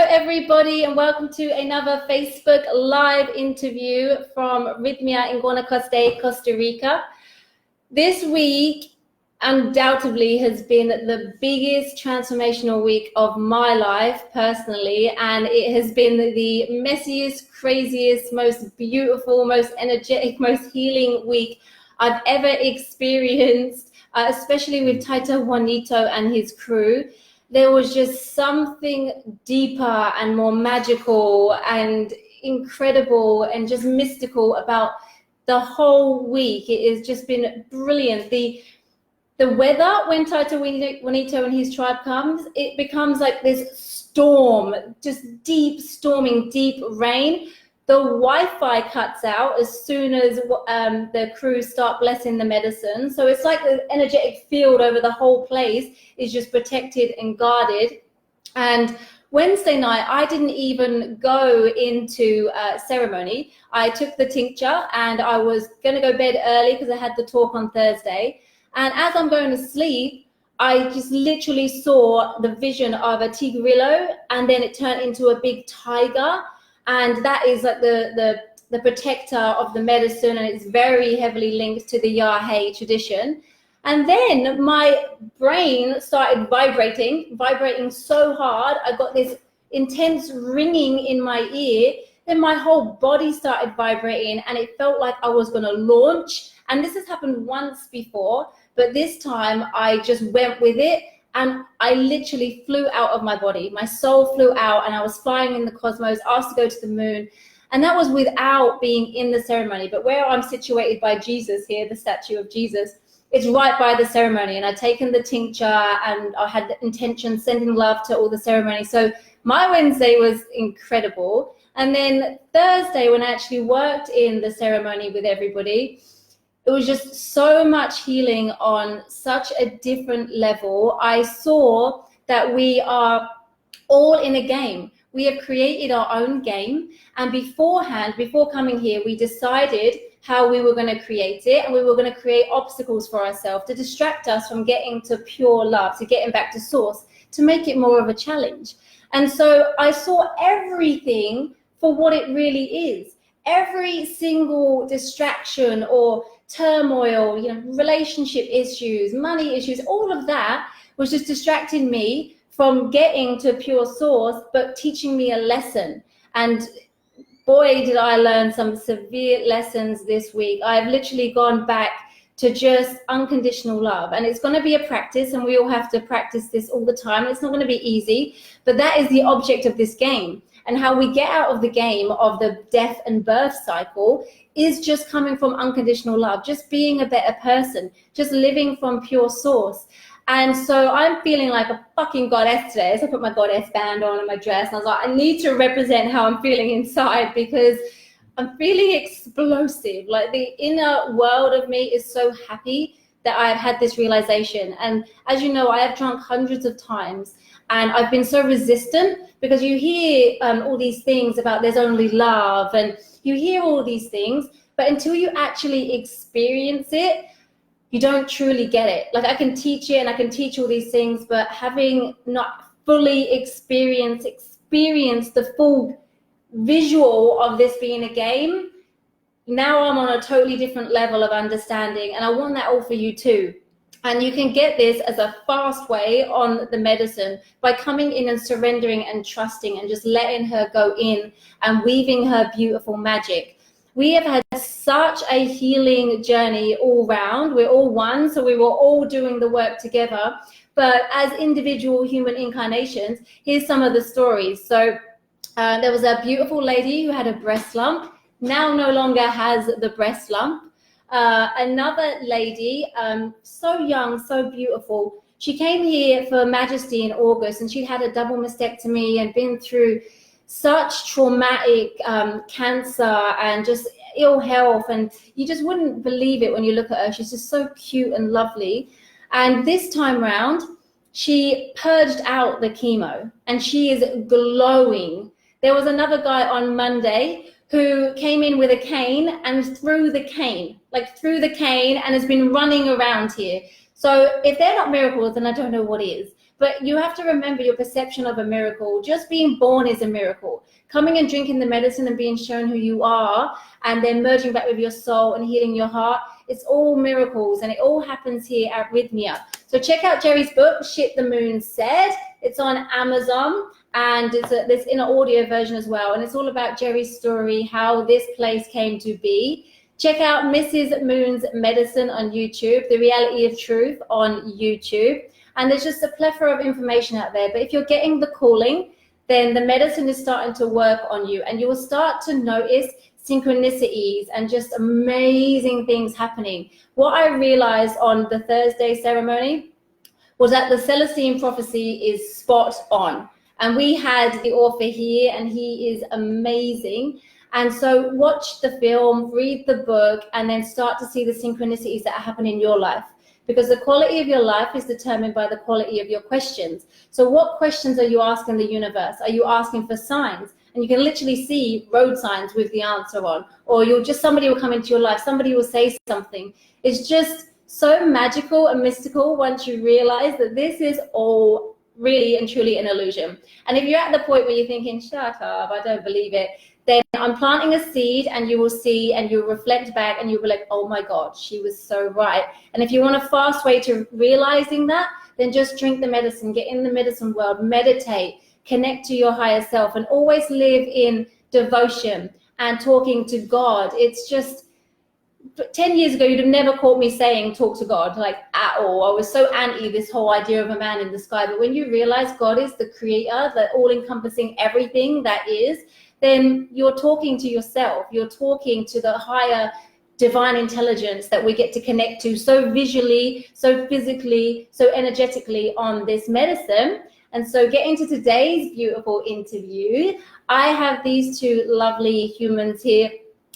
everybody, and welcome to another Facebook Live interview from Rythmia in Guanacaste, Costa Rica. This week undoubtedly has been the biggest transformational week of my life personally, and it has been the messiest, craziest, most beautiful, most energetic, most healing week I've ever experienced, especially with Taita Juanito and his crew. There was just something deeper and more magical and incredible and just mystical about the whole week. It has just been brilliant. The weather, when Taita Juanito and his tribe comes, it becomes like this storm, just deep storming, deep rain. The Wi-Fi cuts out as soon as the crew start blessing the medicine. So it's like the energetic field over the whole place is just protected and guarded. And Wednesday night, I didn't even go into ceremony. I took the tincture and I was going to go bed early because I had the talk on Thursday. And as I'm going to sleep, I just literally saw the vision of a tigrillo, and then it turned into a big tiger. And that is like the protector of the medicine, and it's very heavily linked to the Yahe tradition. And then my brain started vibrating so hard. I got this intense ringing in my ear. Then my whole body started vibrating, and it felt like I was going to launch. And this has happened once before, but this time I just went with it. And I literally flew out of my body. My soul flew out, and I was flying in the cosmos, asked to go to the moon. And that was without being in the ceremony. But where I'm situated by Jesus here, the statue of Jesus, it's right by the ceremony. And I'd taken the tincture, and I had the intention sending love to all the ceremony. So my Wednesday was incredible. And then Thursday, when I actually worked in the ceremony with everybody, it was just so much healing on such a different level. I saw that we are all in a game. We have created our own game. And beforehand, before coming here, we decided how we were going to create it. And we were going to create obstacles for ourselves to distract us from getting to pure love, to getting back to source, to make it more of a challenge. And so I saw everything for what it really is. Every single distraction or turmoil, relationship issues, money issues, all of that was just distracting me from getting to pure source, but teaching me a lesson. And boy, did I learn some severe lessons this week. I've literally gone back to just unconditional love. And it's going to be a practice, and we all have to practice this all the time. It's not going to be easy, but that is the object of this game. And how we get out of the game of the death and birth cycle is just coming from unconditional love, just being a better person, just living from pure source. And so I'm feeling like a fucking goddess today. So I put my goddess band on and my dress, and I was like, I need to represent how I'm feeling inside, because I'm feeling explosive. Like the inner world of me is so happy that I've had this realization. And as you know, I have drunk hundreds of times, and I've been so resistant, because you hear all these things about there's only love, and you hear all these things, but until you actually experience it, you don't truly get it. Like I can teach it and I can teach all these things, but having not fully experienced the full visual of this being a game, now I'm on a totally different level of understanding, and I want that all for you too. And you can get this as a fast way on the medicine by coming in and surrendering and trusting and just letting her go in and weaving her beautiful magic. We have had such a healing journey all round. We're all one, so we were all doing the work together. But as individual human incarnations, here's some of the stories. So there was a beautiful lady who had a breast lump, now no longer has the breast lump. Another lady, so young, so beautiful. She came here for Majesty in August, and she had a double mastectomy and been through such traumatic cancer and just ill health. And you just wouldn't believe it when you look at her. She's just so cute and lovely. And this time round, she purged out the chemo, and she is glowing. There was another guy on Monday who came in with a cane and threw the cane and has been running around here. So if they're not miracles, then I don't know what is. But you have to remember your perception of a miracle. Just being born is a miracle. Coming and drinking the medicine and being shown who you are, and then merging back with your soul and healing your heart, it's all miracles, and it all happens here at Rythmia. So check out Jerry's book, Shit the Moon Said. It's on Amazon, and it's in an audio version as well. And it's all about Jerry's story, how this place came to be. Check out Mrs. Moon's Medicine on YouTube, The Reality of Truth on YouTube. And there's just a plethora of information out there. But if you're getting the calling, then the medicine is starting to work on you, and you will start to notice synchronicities and just amazing things happening. What I realized on the Thursday ceremony was that the Celestine prophecy is spot on. And we had the author here, and he is amazing. And so watch the film, read the book, and then start to see the synchronicities that happen in your life. Because the quality of your life is determined by the quality of your questions. So what questions are you asking the universe? Are you asking for signs? And you can literally see road signs with the answer on. Or somebody will come into your life, somebody will say something. It's just so magical and mystical once you realize that this is all really and truly an illusion. And if you're at the point where you're thinking, shut up, I don't believe it, then I'm planting a seed, and you will see, and you'll reflect back, and you'll be like, oh my God, she was so right. And if you want a fast way to realizing that, then just drink the medicine, get in the medicine world, meditate, connect to your higher self, and always live in devotion and talking to God. It's just, 10 years ago, you'd have never caught me saying talk to God, like, at all. I was so anti this whole idea of a man in the sky. But when you realize God is the creator, the all-encompassing everything that is, then you're talking to yourself. You're talking to the higher divine intelligence that we get to connect to so visually, so physically, so energetically on this medicine. And so getting to today's beautiful interview, I have these two lovely humans here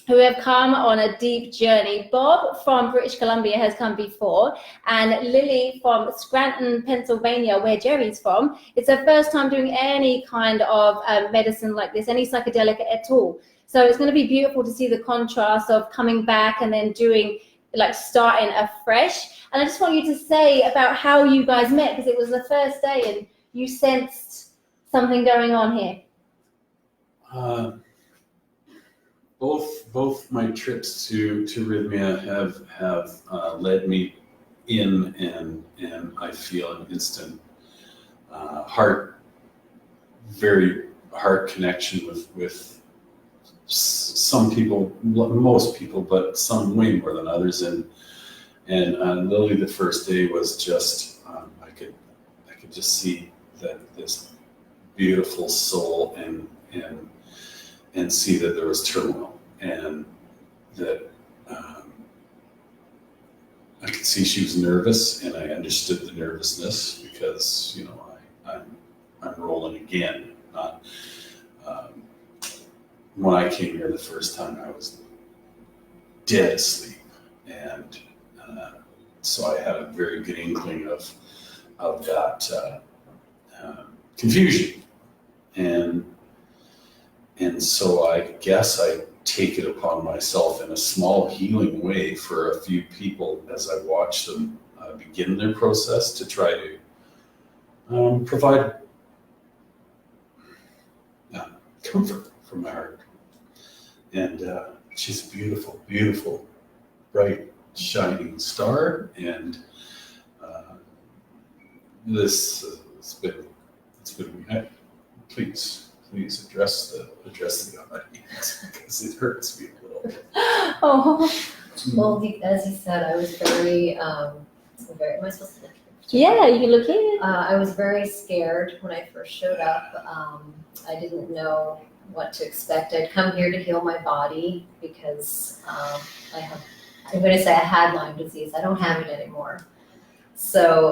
who have come on a deep journey. Bob from British Columbia has come before, and Lily from Scranton, Pennsylvania, where Jerry's from. It's her first time doing any kind of medicine like this, any psychedelic at all. So it's going to be beautiful to see the contrast of coming back and then doing, like, starting afresh. And I just want you to say about how you guys met, because it was the first day and you sensed something going on here. Both my trips to Rythmia have led me in, and I feel an instant very heart connection with some people, most people, but some way more than others. And Lily, the first day was just I could just see that this beautiful soul and see that there was turmoil, and that I could see she was nervous, and I understood the nervousness because, you know, I'm rolling again. Not when I came here the first time, I was dead asleep, and so I had a very good inkling of that confusion, and so I guess I take it upon myself in a small healing way for a few people as I watch them begin their process to try to provide comfort from my heart. And she's a beautiful, beautiful, bright, shining star. And it's been. Please address the audience because it hurts me a little. Oh. Well, as you said, I was very. Am I supposed to look here? Yeah, you can look here. I was very scared when I first showed up. I didn't know what to expect. I'd come here to heal my body because I'm going to say I had Lyme disease. I don't have it anymore. So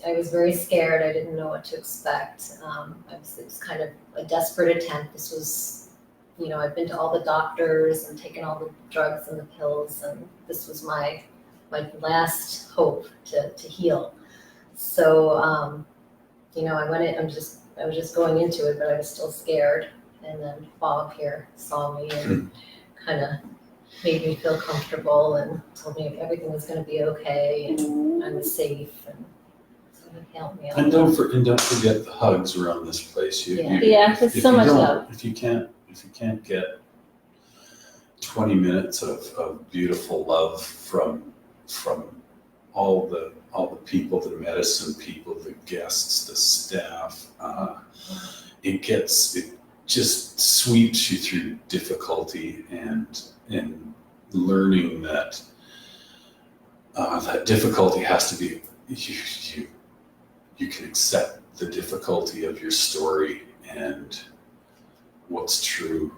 I was very scared. I didn't know what to expect. It was kind of a desperate attempt. This was, you know, I've been to all the doctors and taken all the drugs and the pills, and this was my last hope to heal. So, you know, I was just going into it, but I was still scared. And then Bob here saw me and kind of made me feel comfortable and told me everything was going to be okay and I was safe. And gonna help me out. And don't forget the hugs around this place. Yeah, there's if so you much don't- love. If you can't get 20 minutes of beautiful love from all the people, the medicine people, the guests, the staff, it just sweeps you through difficulty and learning that that difficulty has to be you can accept the difficulty of your story, and what's true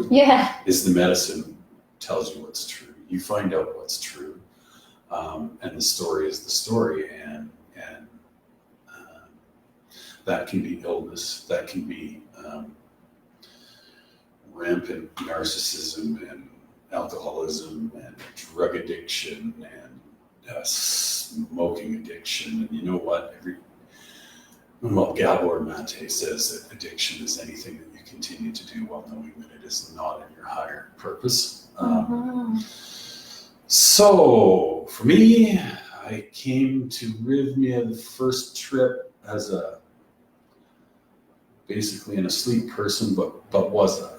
Yeah. is the medicine tells you what's true. You find out what's true, and the story is the story, and that can be illness, that can be rampant narcissism and alcoholism and drug addiction and smoking addiction. And you know what? Gabor Mate says that addiction is anything that you continue to do while knowing that it is not in your higher purpose. So for me, I came to Rythmia the first trip as basically an asleep person, but was I?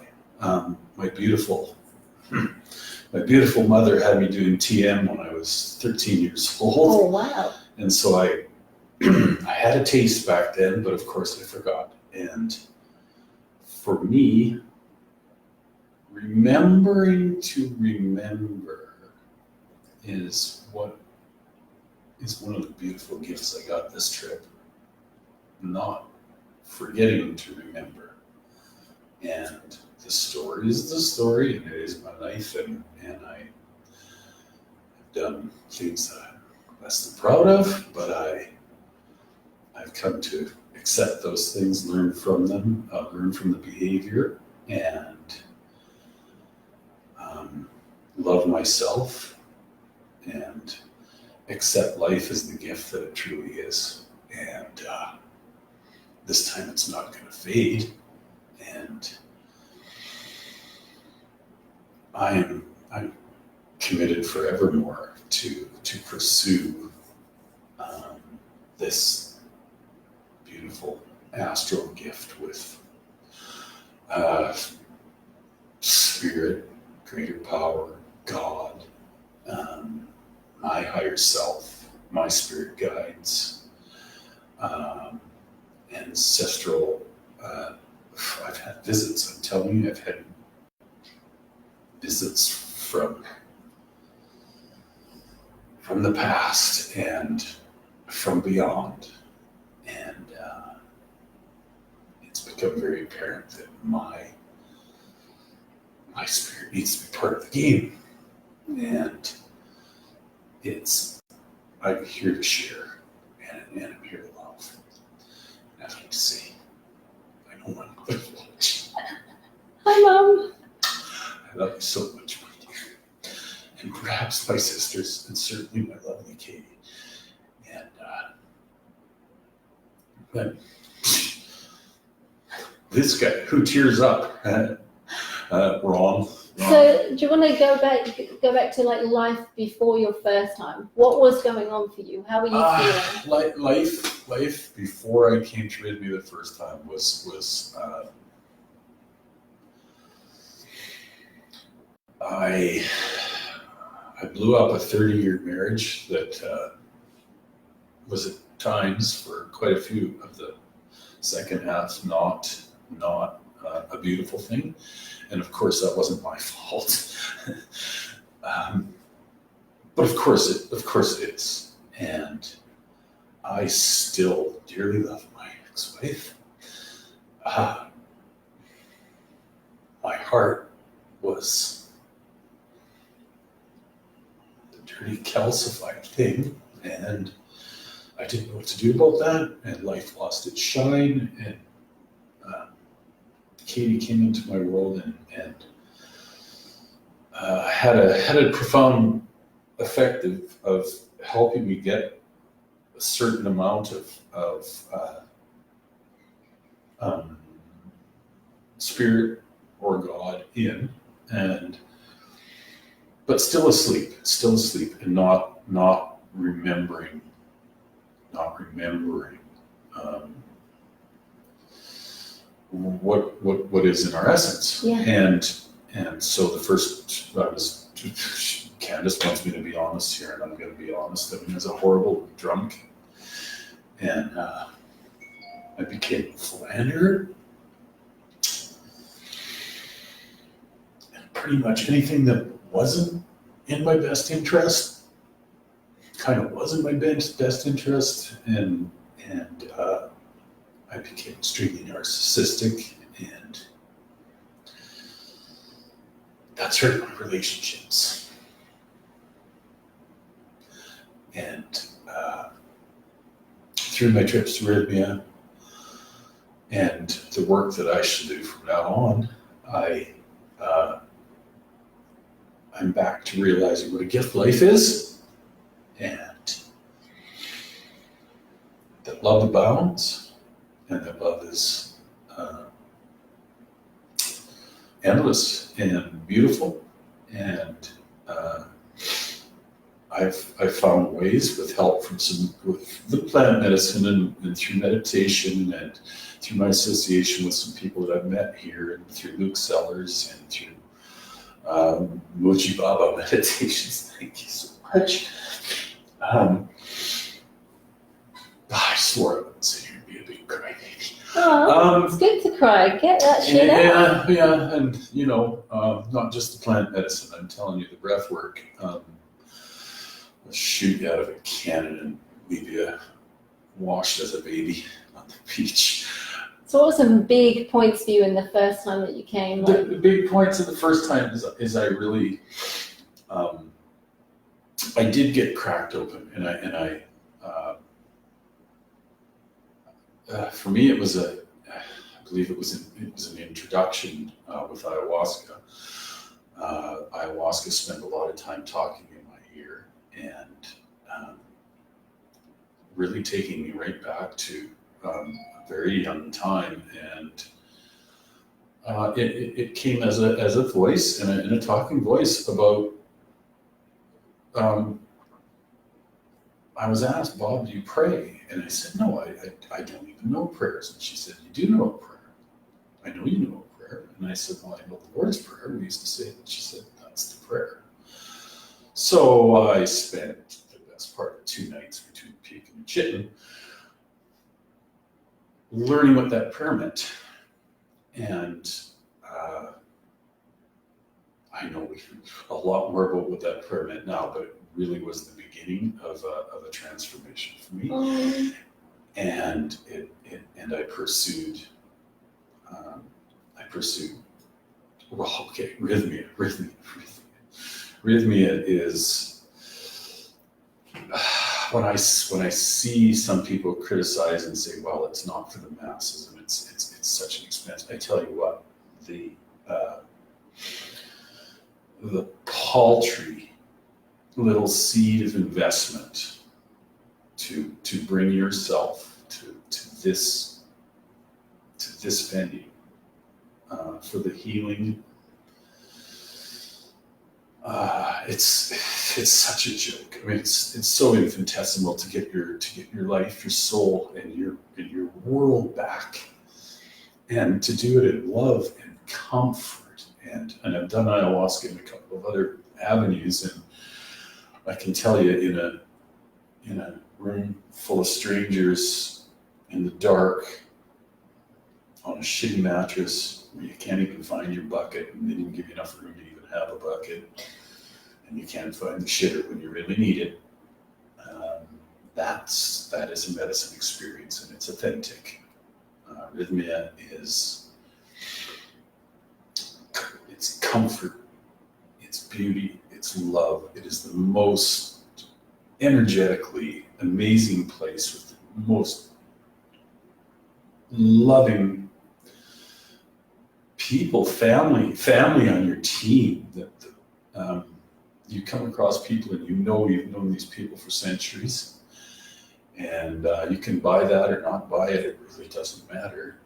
My beautiful mother had me doing TM when I was 13 years old. Oh, wow. And so I had a taste back then, but of course I forgot. And for me, remembering to remember is one of the beautiful gifts I got this trip. Not forgetting to remember. And the story is the story, and it is my life, and I have done things that I'm less than proud of, but I've come to accept those things, learn from them, learn from the behavior, and love myself, and accept life as the gift that it truly is. And this time it's not going to fade, and I'm committed forevermore to pursue this beautiful astral gift with spirit, greater power, God, my higher self, my spirit guides, ancestral. I've had visits. I'm telling you, I've had visits from the past and from beyond, and it's become very apparent that my spirit needs to be part of the game, and I'm here to share, and I'm here to love. And I'd like to say, I know my mother loves you. Hi, Mum. I love you so much, my dear. And perhaps my sisters, and certainly my lovely Katie. And then this guy who tears up, wrong. So, do you want to go back to like life before your first time? What was going on for you? How were you feeling? Life before I came to Rythmia the first time was I blew up a 30-year marriage that was at times, for quite a few of the second half, not a beautiful thing, and of course that wasn't my fault. But of course it is, and I still dearly love my ex-wife. My heart was the dirty calcified thing, and I didn't know what to do about that, and life lost its shine, and Katie came into my world and had a profound effect of helping me get a certain amount of spirit or God in, but still asleep, and not remembering not remembering what is in our essence. Yeah. And so the first, Candice wants me to be honest here, and I'm going to be honest. I was a horrible drunk, and I became philandered. And pretty much anything that wasn't in my best interest kind of wasn't my best interest, and I became extremely narcissistic, and that's hurt my relationships. And through my trips to Rythmia and the work that I should do from now on, I'm back to realizing what a gift life is, and that love abounds, and that love is endless and beautiful. And I've found ways, with help from with the plant medicine and through meditation and through my association with some people that I've met here, and through Luke Sellers and through Moji Baba meditations. Thank you so much. I swore I wouldn't sit here and be a big crybaby. Oh, it's good to cry. Get that shit out. Yeah, and not just the plant medicine. I'm telling you, the breath work. I'll shoot you out of a cannon and leave you washed as a baby on the beach. So what were some big points for you in the first time that you came? The big points of the first time is I really, I did get cracked open, and I for me it was I believe it was an introduction with ayahuasca. Ayahuasca spent a lot of time talking in my ear, and really taking me right back to a very young time, and it came as a voice and a talking voice about. I was asked, Bob, do you pray? And I said, no, I don't even know prayers. And she said, you do know a prayer. I know you know a prayer. And I said, well, I know the Lord's Prayer. We used to say that. She said, that's the prayer. So I spent the best part of 2 nights between Pekin and Chittenden learning what that prayer meant. And I know a lot more about what that prayer meant now, but it really was the beginning of a transformation for me. And I pursued Rythmia. Rythmia is when I see some people criticize and say, well, it's not for the masses and it's such an expense. I tell you what, the paltry little seed of investment to bring yourself to this venue for the healing. It's such a joke. I mean, it's so infinitesimal to get your life, your soul, and your world back, and to do it in love and comfort. And I've done ayahuasca in a couple of other avenues, and I can tell you, in a room full of strangers in the dark on a shitty mattress where you can't even find your bucket, and they didn't give you enough room to even have a bucket, and you can't find the shitter when you really need it. That is a medicine experience, and it's authentic. Rythmia is it's comfort, it's beauty, it's love. It is the most energetically amazing place with the most loving people, family on your team. That you come across people and you've known these people for centuries, and you can buy that or not buy it. It really doesn't matter.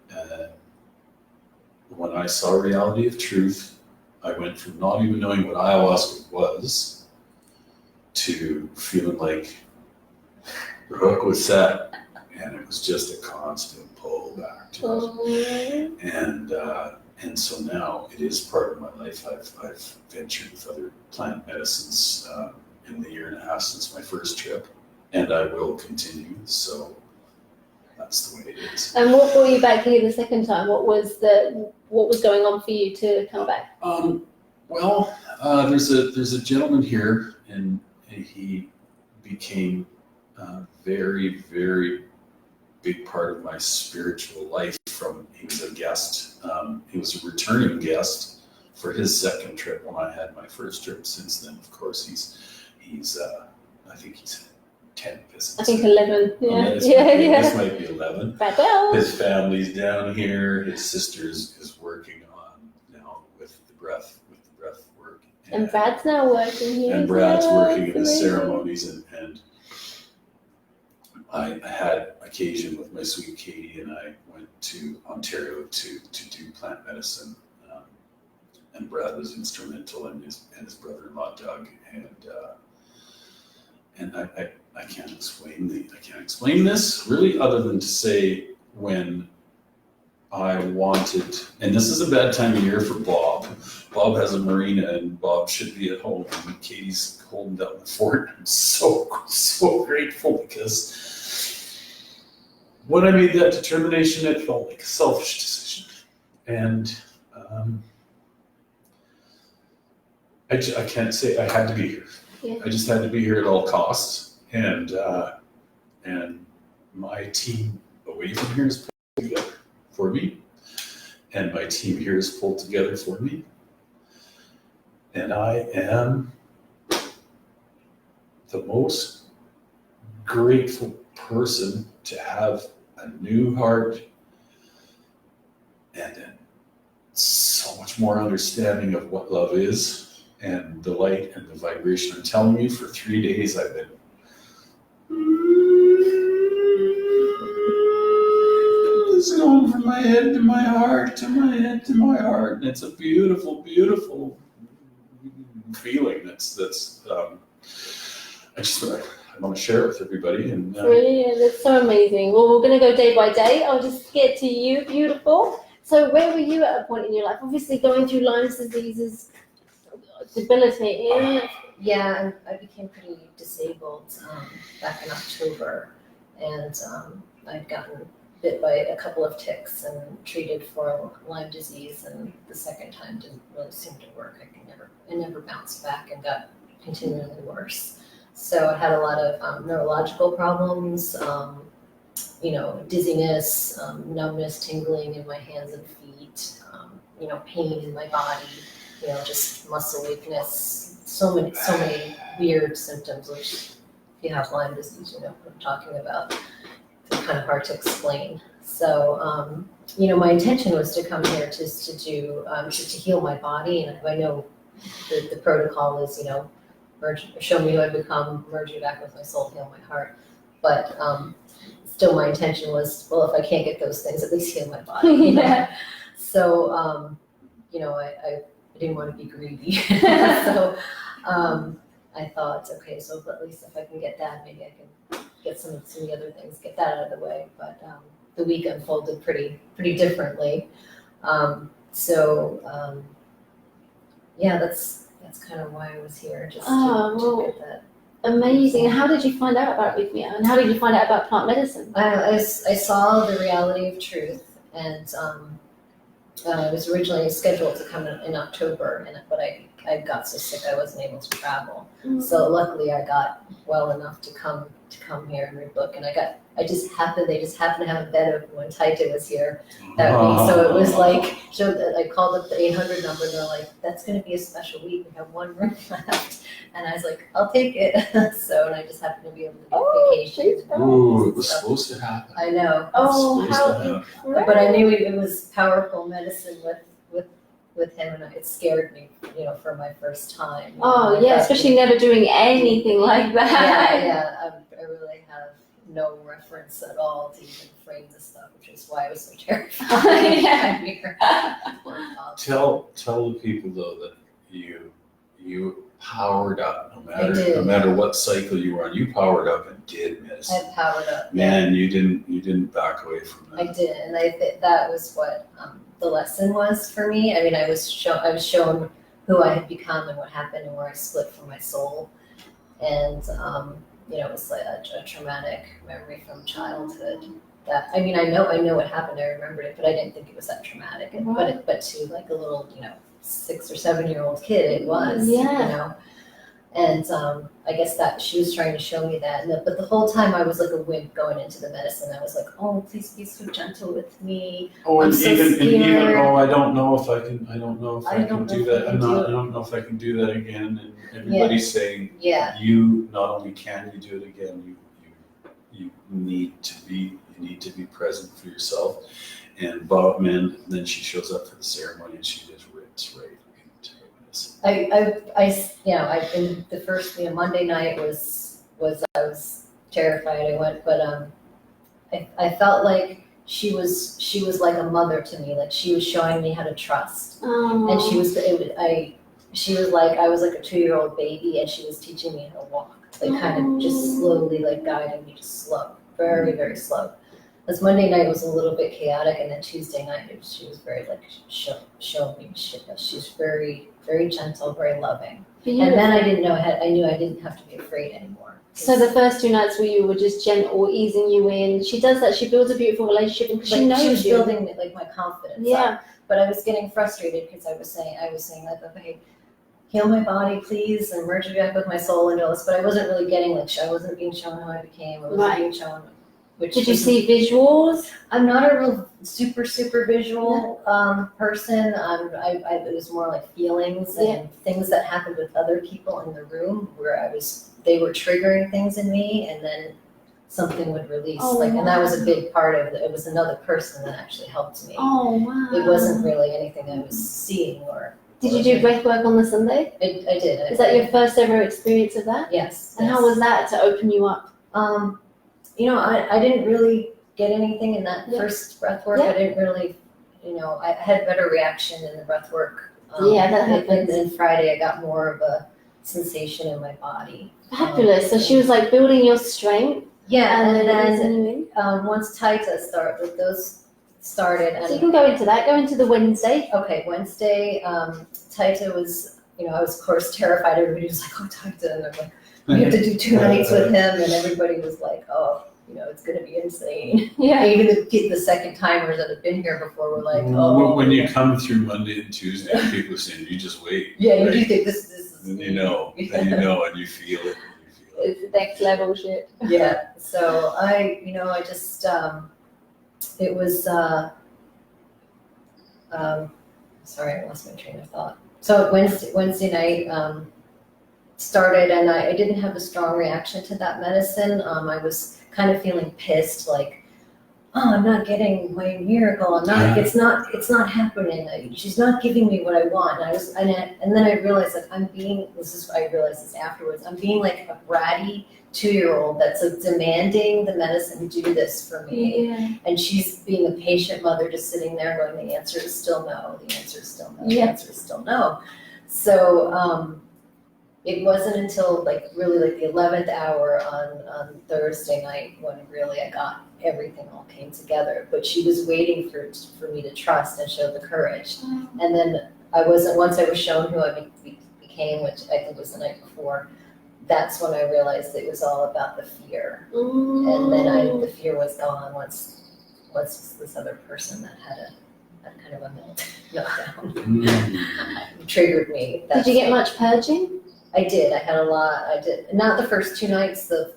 When I saw Reality of Truth, I went from not even knowing what ayahuasca was to feeling like the hook was set, and it was just a constant pull back to it. And so now it is part of my life. I've ventured with other plant medicines in the year and a half since my first trip, and I will continue. So that's the way it is. And what brought you back here the second time? What was going on for you to come back? Well, there's a gentleman here, and he became a very, very big part of my spiritual life. He was a guest. He was a returning guest for his second trip when I had my first trip. Since then, of course, he's I think he's 10 visits. I think 11. Yeah, This might be 11. Well. His family's down here. His sister is working on now with the breath work. And Brad's now working here. And Brad's working in the ceremonies, and I had occasion with my sweet Katie, and I went to Ontario to do plant medicine, and Brad was instrumental, and his brother-in-law Doug, and I can't explain this really, other than to say when I wanted, and this is a bad time of year for Bob. Bob has a marina, and Bob should be at home, and Katie's holding down the fort. I'm so grateful, because when I made that determination, it felt like a selfish decision, and I can't say I had to be here. Yeah. I just had to be here at all costs, and my team away from here is pulled together for me, and my team here is pulled together for me, and I am the most grateful person to have a new heart and so much more understanding of what love is and the light and the vibration. I'm telling you, for 3 days I've been it's going from my head to my heart, to my head to my heart, and it's a beautiful, beautiful feeling. I want to share it with everybody. And Brilliant, that's so amazing. Well, we're going to go day by day. I'll just get to you, beautiful. So where were you at a point in your life? Obviously going through Lyme's disease is debilitating. Yeah, and I became pretty disabled back in October, and I'd gotten bit by a couple of ticks and treated for Lyme disease, and the second time didn't really seem to work. I never bounced back and got continually worse. So I had a lot of neurological problems, dizziness, numbness, tingling in my hands and feet, pain in my body, just muscle weakness, so many weird symptoms, which if you have Lyme disease, you know what I'm talking about. It's kind of hard to explain. So, my intention was to come here just to do, just to heal my body. And I know the protocol is, show me who I become, merge me back with my soul, heal my heart. But still my intention was, well, if I can't get those things, at least heal my body. Yeah. So, I didn't want to be greedy. So I thought, okay, so at least if I can get that, maybe I can get some of the other things, get that out of the way. But the week unfolded pretty differently. Yeah, that's kind of why I was here, just to get that. Amazing. How did you find out about Rythmia, and how did you find out about plant medicine? I saw the reality of truth, and I was originally scheduled to come in October, but I got so sick I wasn't able to travel. Mm-hmm. So luckily I got well enough to come here and read book, and they just happened to have a bed open when Taita was here that week. So it was like, I called up the 800 number, and they're like, that's going to be a special week. We have one room left. And I was like, I'll take it. So, and I just happened to be able to get vacation. Ooh, it was supposed to happen. I know. Oh, how incredible. But I knew it was powerful medicine with him, and it scared me, for my first time. Oh, yeah, especially never doing anything like that. Yeah. I really have no reference at all to even frame this stuff, which is why I was so terrified. Yeah. Tell the people though that you you powered up. No I did. matter what cycle you were on, you powered up and did medicine. I powered up. Man, you didn't back away from that. I did, and that was what the lesson was for me. I mean, I was shown who I had become and what happened and where I split from my soul, and you know, it was like a traumatic memory from childhood. That, I mean, I know what happened. I remembered it, but I didn't think it was that traumatic. Right. But to like a little, you know, 6 or 7 year old kid, it was. Yeah. You know. And I guess that she was trying to show me that. But the whole time I was like a wimp going into the medicine. I was like, oh, please be so gentle with me. Oh, and I'm so even scared. oh, I don't know if I can do that. I don't know if I can do that again. And everybody's saying, Yeah. you not only can you do it again, you need to be present for yourself. And Bob, man, then she shows up for the ceremony and she just rips right into this. In the first, you know, Monday night was I was terrified. I went, but I felt like she was like a mother to me. Like she was showing me how to trust, and she was like, I was like a 2-year-old baby, and she was teaching me how to walk, like kind of just slowly, like guiding me, just slow, very, very slow. This Monday night was a little bit chaotic, and then Tuesday night she was very like showing me shit. She's very, very gentle, very loving. Beautiful. And then I knew I didn't have to be afraid anymore. So the first 2 nights where you were just gentle, easing you in, she does that. She builds a beautiful relationship because she knows she was you. building like my confidence. Yeah. Up. But I was getting frustrated because I was saying like, okay, heal my body, please, and merge me back with my soul and all this. But I wasn't really getting like I wasn't being shown how I became. I wasn't being shown. Did you see visuals? I'm not a real super visual person. It was more like feelings and things that happened with other people in the room where they were triggering things in me, and then something would release. And that was a big part of it. It was another person that actually helped me. Oh wow! It wasn't really anything I was seeing or. Did you do breath work on the Sunday? I did. Is that your first ever experience of that? Yes. And how was that to open you up? You know, I didn't really get anything in that first breath work. I didn't really, you know, I had better reaction in the breath work. That happens. And then Friday I got more of a sensation in my body. Fabulous. So she was like building your strength. Yeah, and then easing once Taita started, those started. And so you can go into that. Go into the Wednesday. Okay, Wednesday, Taita was, you know, I was of course terrified. Everybody was like, oh, Taita, and I'm like, we have to do 2 nights with him, and everybody was like, oh, you know, it's going to be insane. Yeah. Even the second timers that have been here before were like, oh. When you come through Monday and Tuesday, people are saying, you just wait. Yeah, right? you think this is. And you know, and you know, and you feel it. It's the next level shit. Yeah. So I just, it was, sorry, I lost my train of thought. So Wednesday night, started, and I didn't have a strong reaction to that medicine. I was kind of feeling pissed, like, oh, I'm not getting my miracle. It's not happening. She's not giving me what I want. And then I realized that I realized this afterwards. I'm being like a bratty 2-year-old that's like demanding the medicine do this for me. Yeah. And she's being a patient mother just sitting there going, the answer is still no. The answer is still no. Yeah. The answer is still no. So, it wasn't until like really like the 11th hour on Thursday night when really I got everything all came together. But she was waiting for me to trust and show the courage. And then once I was shown who I became, which I think was the night before, that's when I realized it was all about the fear. And then the fear was gone once this other person that had a kind of a meltdown triggered me. Did you get much purging? I did. I had a lot. I did not the first 2 nights. The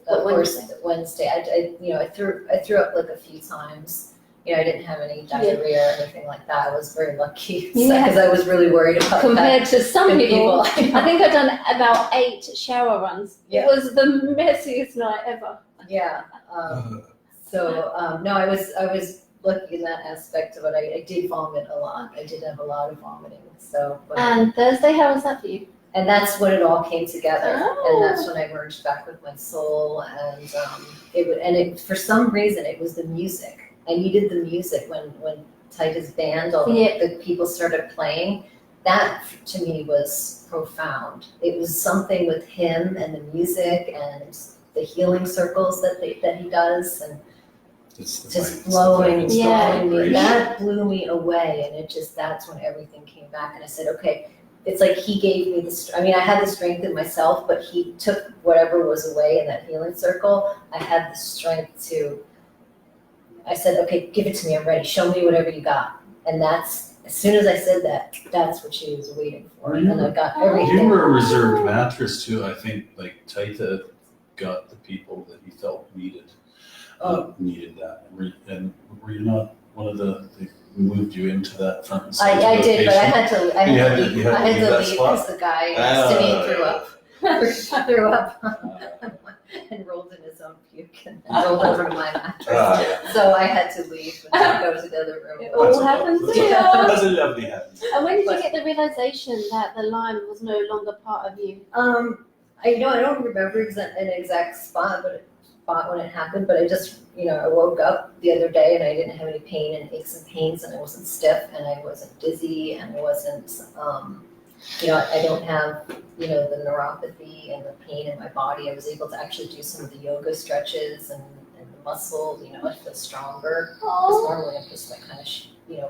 Wednesday. I threw up like a few times. You know, I didn't have any diarrhea or anything like that. I was very lucky because I was really worried about compared to some people. I think I've done about 8 shower runs. Yeah. It was the messiest night ever. Yeah. No, I was lucky in that aspect of it. I did vomit a lot. I did have a lot of vomiting. And Thursday, how was that for you? And that's when it all came together, Oh. and that's when I merged back with my soul. And for some reason, it was the music. I needed the music when Taita's band, all the people started playing. that to me was profound. It was something with him and the music and the healing circles that he does, and just flowing me. That blew me away, and that's when everything came back, and I said, okay, it's like he gave me I had the strength in myself, but he took whatever was away in that healing circle. I had the strength I said, okay, give it to me, I'm ready, show me whatever you got. And as soon as I said that, that's what she was waiting for, and I got everything. You were a reserved mattress too. I think like Taita got the people that he felt needed that. And were you not one of they moved you into that front and center I did, but I had to leave that because the guy next to me threw up and rolled in his own puke and rolled over to my mattress. So I had to leave and go to the other room. It all happens to you. That's a lovely happens. And when did you get the realization that the Lyme was no longer part of you? I don't remember an exact spot when it happened, but I just, I woke up the other day and I didn't have any pain and aches and pains, and I wasn't stiff and I wasn't dizzy and I wasn't, I don't have, the neuropathy and the pain in my body. I was able to actually do some of the yoga stretches and the muscles, I feel stronger. Because normally I'm just kind of,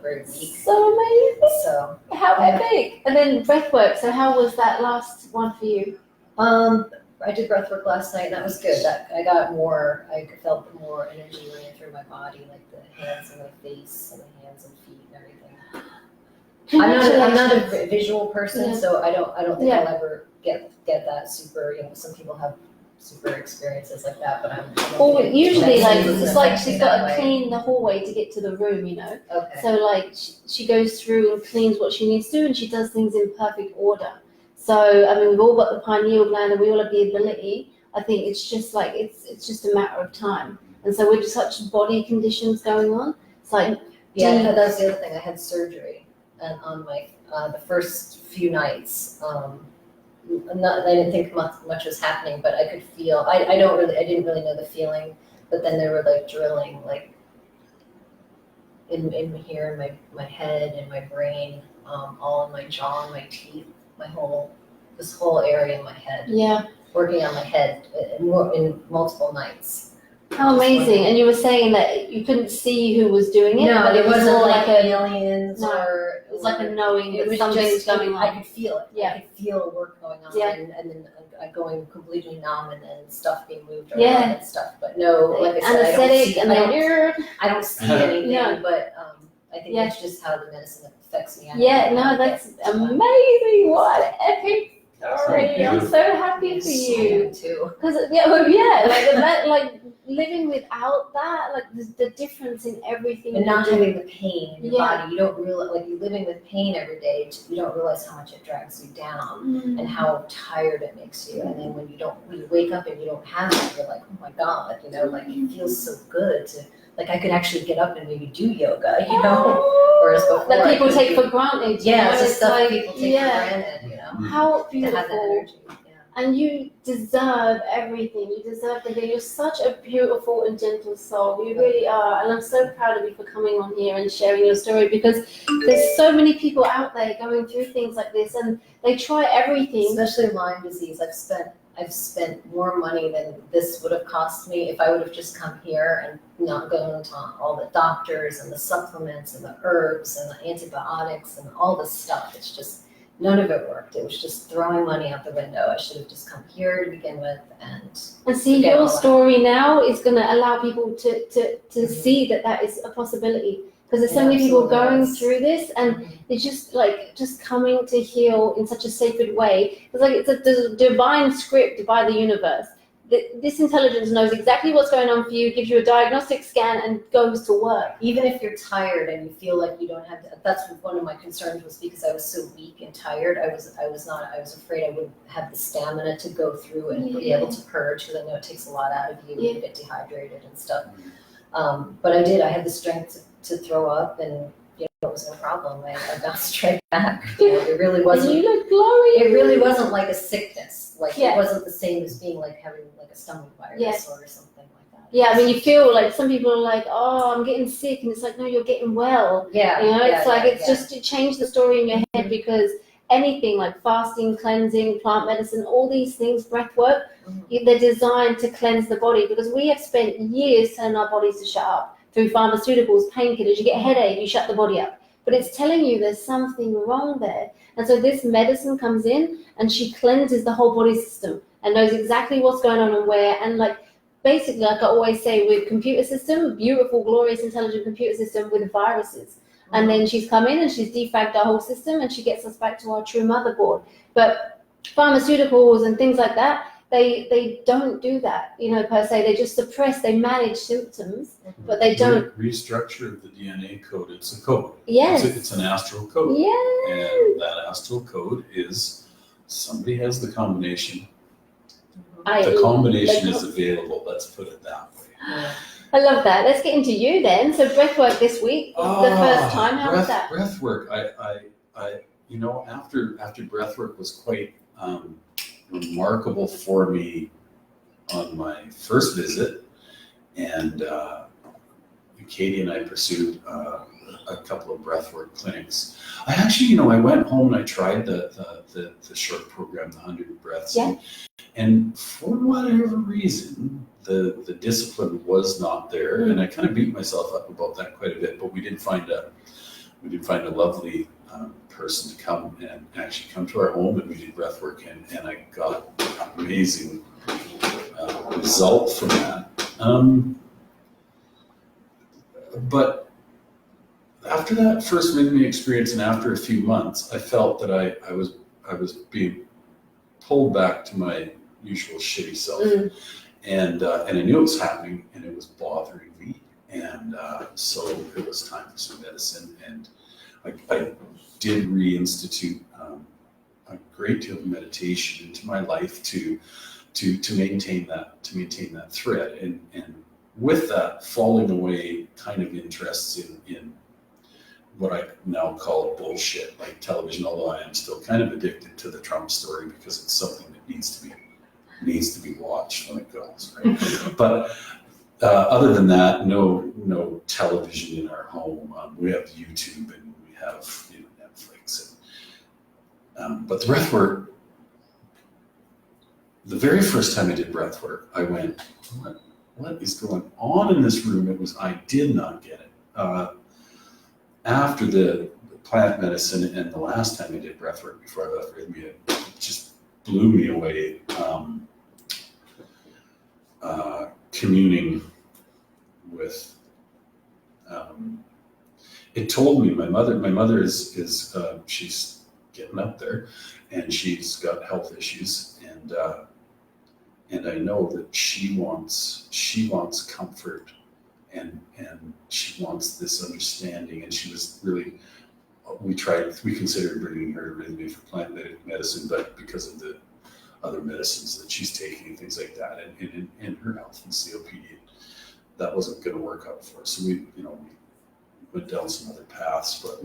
very weak. So amazing. So how epic. And then breath work. So how was that last one for you? I did breath work last night, and that was good. I felt more energy running through my body, like the hands and my face and the hands and feet and everything. I'm not a visual person, so I don't think I'll ever get that super, some people have super experiences like that, but I'm usually it's like she's got to clean the hallway to get to the room, Okay. So she goes through and cleans what she needs to do, and she does things in perfect order. So, we've all got the pineal gland and we all have the ability. I think it's just it's just a matter of time. And so with such body conditions going on, it's like... Yeah, that's the other thing. I had surgery on my, the first few nights. I didn't think much was happening, but I could feel, I didn't really know the feeling, but then they were drilling in here in my head and my brain, all in my jaw and my teeth. This whole area in my head. Yeah. Working on my head in multiple nights. How amazing. And you were saying that you couldn't see who was doing it. No, but it wasn't more like aliens it was like a knowing it that was something's going on. I could feel it. Yeah. I could feel work going on, and then going completely numb, and then stuff being moved around and stuff. But no, like I said, anesthetic I don't see anything, but I think that's just how the medicine affects me. That's amazing. What an epic story. I'm so happy for you. Too. Because living without that, the difference in everything. And not having the pain in your body. You don't realize, you're living with pain every day, you don't realize how much it drags you down and how tired it makes you. And then when you wake up and you don't have it, you're like, oh my God, it feels so good to, I could actually get up and maybe do yoga, whereas before that people take for granted. Yeah, it's stuff people take for granted, How to have that beautiful. energy. And you deserve everything. You deserve everything. You're such a beautiful and gentle soul. You really are. And I'm so proud of you for coming on here and sharing your story, because there's so many people out there going through things like this, and they try everything. Especially Lyme disease. I've spent more money than this would have cost me if I would have just come here and not gone to all the doctors and the supplements and the herbs and the antibiotics and all this stuff. It's just, none of it worked. It was just throwing money out the window. I should have just come here to begin with and see, your story now is going to allow people to see that is a possibility. Because there's so many people going through this, and it's just coming to heal in such a sacred way. It's a divine script by the universe. This intelligence knows exactly what's going on for you, gives you a diagnostic scan, and goes to work. Even if you're tired and you feel like you don't have to, that's one of my concerns, was because I was so weak and tired. I was afraid I wouldn't have the stamina to go through and be able to purge, because I know it takes a lot out of you when you get dehydrated and stuff. But I had the strength to throw up, and it was no problem. I bounced straight back. It really wasn't. You look glorious. It really wasn't like a sickness. It wasn't the same as being having a stomach virus or something like that. Yeah, I mean, you feel like some people are like, oh, I'm getting sick. And it's like, no, you're getting well. Yeah. You know, yeah, it's like, yeah, it's yeah. just to change the story in your head, because anything like fasting, cleansing, plant medicine, all these things, breath work, they're designed to cleanse the body, because we have spent years telling our bodies to shut up through pharmaceuticals, painkillers. You get a headache, you shut the body up. But it's telling you there's something wrong there. And so this medicine comes in and she cleanses the whole body system and knows exactly what's going on and where. And like, basically, like I always say, with computer system, beautiful, glorious, intelligent computer system with viruses. And then she's come in and she's defagged our whole system and she gets us back to our true motherboard. But pharmaceuticals and things like that, they don't do that, you know, per se. They just suppress, they manage symptoms, but they don't. Restructure of the DNA code. It's a code. Yes. It's an astral code. Yeah. And that astral code is, somebody has the combination. The combination is available. Let's put it that way. I love that. Let's get into you then. So breathwork this week, the first time. How was that? Breathwork. I you know, after breathwork was quite remarkable for me on my first visit, and Katie and I pursued a couple of breathwork clinics. I actually, you know, I went home and I tried the short program, the 100 breaths. Yeah. And for whatever reason, the discipline was not there, and I kind of beat myself up about that quite a bit. But we did find a lovely person to come and actually come to our home, and we did breath work, and I got an amazing result from that. But after that first Rythmia experience, and after a few months, I felt that I was being pulled back to my usual shitty self, and I knew it was happening, and it was bothering me, and so it was time for some medicine, and I did reinstitute a great deal of meditation into my life to maintain that thread, and with that falling away kind of interests in what I now call bullshit, like television, although I am still kind of addicted to the Trump story because it's something that needs to be watched when it goes, right? But other than that, no television in our home. We have YouTube and we have, you know, Netflix, and but the breath work. The very first time I did breath work, I went, what is going on in this room? I did not get it. After the plant medicine and the last time I did breath work before I left Rythmia, it just blew me away. Communing with, it told me, my mother is she's getting up there, and she's got health issues, and I know that she wants comfort, and she wants this understanding, and she was really, we considered bringing her to Rythmia for plant medicine, but because of the other medicines that she's taking and things like that, and her health and COPD, that wasn't going to work out for us. So we went down some other paths, but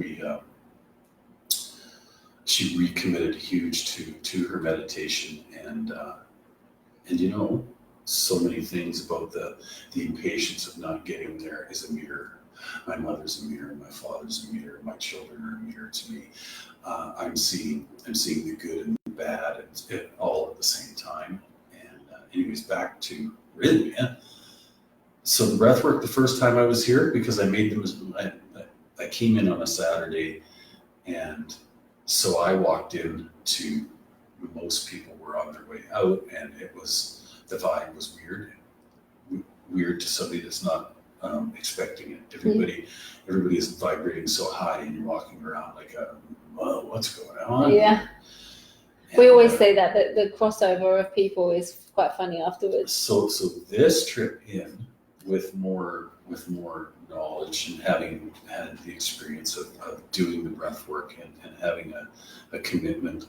she recommitted huge to her meditation, and you know, so many things about the impatience of not getting there is a mirror. My mother's a mirror, my father's a mirror, my children are a mirror to me. I'm seeing the good and the bad, and all at the same time. And anyways, back to Rythmia. So the breath work the first time I was here, because I made them, I came in on a Saturday, and so I walked in to, most people were on their way out, and the vibe was weird to somebody that's not expecting it. Everybody is vibrating so high, and you're walking around like, well, what's going on? Yeah. And we always say that the crossover of people is quite funny afterwards. So this trip in with more knowledge, and having had the experience of doing the breath work, and having a commitment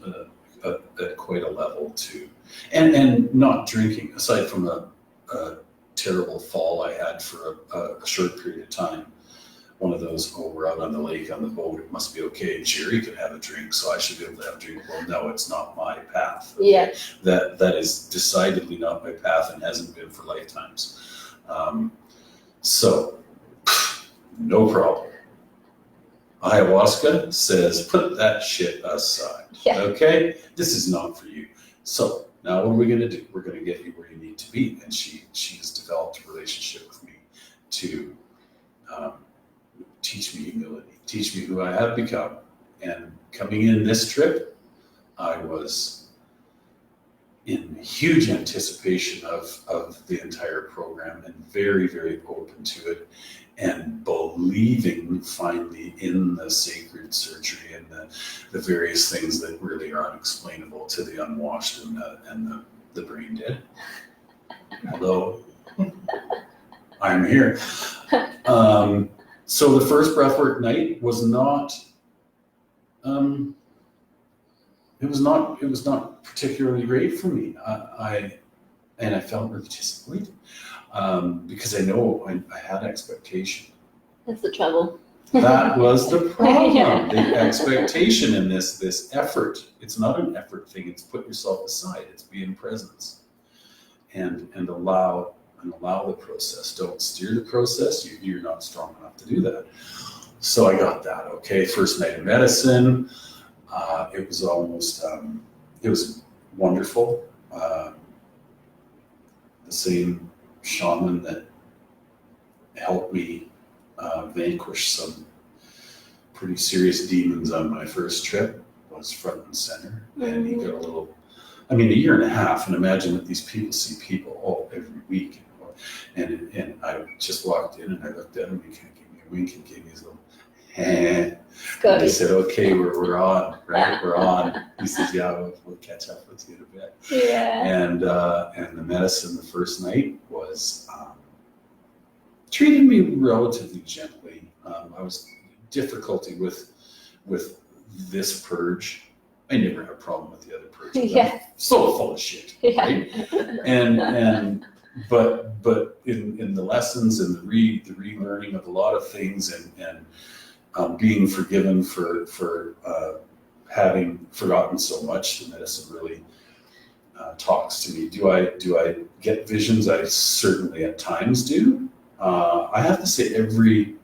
at quite a level to, and not drinking, aside from a terrible fall I had for a short period of time. One of those, we're out on the lake on the boat, it must be okay. Jerry could have a drink, so I should be able to have a drink. Well, no, it's not my path. Okay? Yeah. That is decidedly not my path, and hasn't been for lifetimes. So, no problem. Ayahuasca says, put that shit aside. Yeah. Okay? This is not for you. So, now what are we going to do? We're going to get you where you need to be. And she has developed a relationship with me to teach me humility, teach me who I have become. And coming in this trip, I was in huge anticipation of the entire program and very, very open to it, and believing finally in the sacred surgery and the various things that really are unexplainable to the unwashed and the brain dead. Hello, I'm here. So the first breathwork night was not. It was not particularly great for me. I felt really disappointed because I know I had expectation. That's the trouble. That was the problem. Yeah. The expectation in this effort. It's not an effort thing. It's put yourself aside. It's be in presence, and allow the process. Don't steer the process. You're not strong enough to do that. So I got that. Okay, first night of medicine. It was almost, it was wonderful. The same shaman that helped me vanquish some pretty serious demons on my first trip was front and center. And he got a year and a half, and imagine that these people see people every week. And I just walked in and I looked at him, he kind of gave me a wink and gave me his little hand. And they said, okay, we're on, right? We're on. He says, yeah, we'll catch up with you in a bit. Yeah. And the medicine the first night was treated me relatively gently. I was difficulty with this purge. I never had a problem with the other purge. Yeah. So full of shit. Yeah. Right? And but in the lessons and the relearning of a lot of things and being forgiven for having forgotten so much, the medicine really talks to me. Do I get visions? I certainly at times do. I have to say every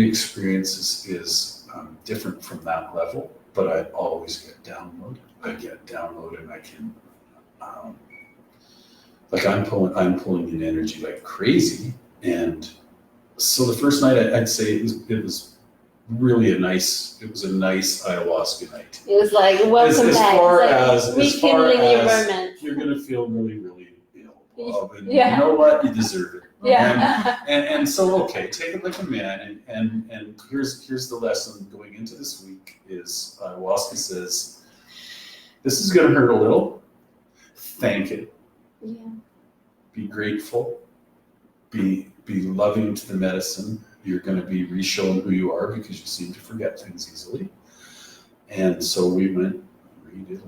experience is different from that level, but I always get download. And I can I'm pulling in energy like crazy. And so the first night I'd say it was really a nice ayahuasca night. It was like welcome as back. far It's like as far rekindling your as romance. you're gonna feel really, really ill. And Yeah. you know what? You deserve it. Yeah. And so okay, take it like a man. And here's the lesson going into this week is ayahuasca says this is gonna hurt a little. Thank it. Yeah. Be grateful. Be loving to the medicine. You're going to be re-shown who you are because you seem to forget things easily. And so we did a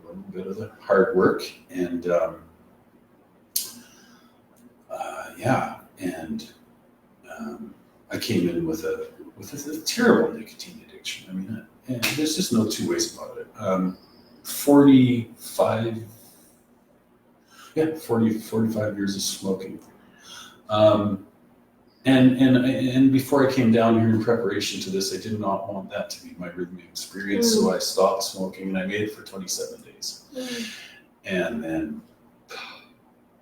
little bit of the hard work, and I came in with a terrible nicotine addiction. I mean, and there's just no two ways about it. 45 years of smoking. And before I came down here in preparation to this, I did not want that to be my Rythmia experience. So I stopped smoking and I made it for 27 days. And then,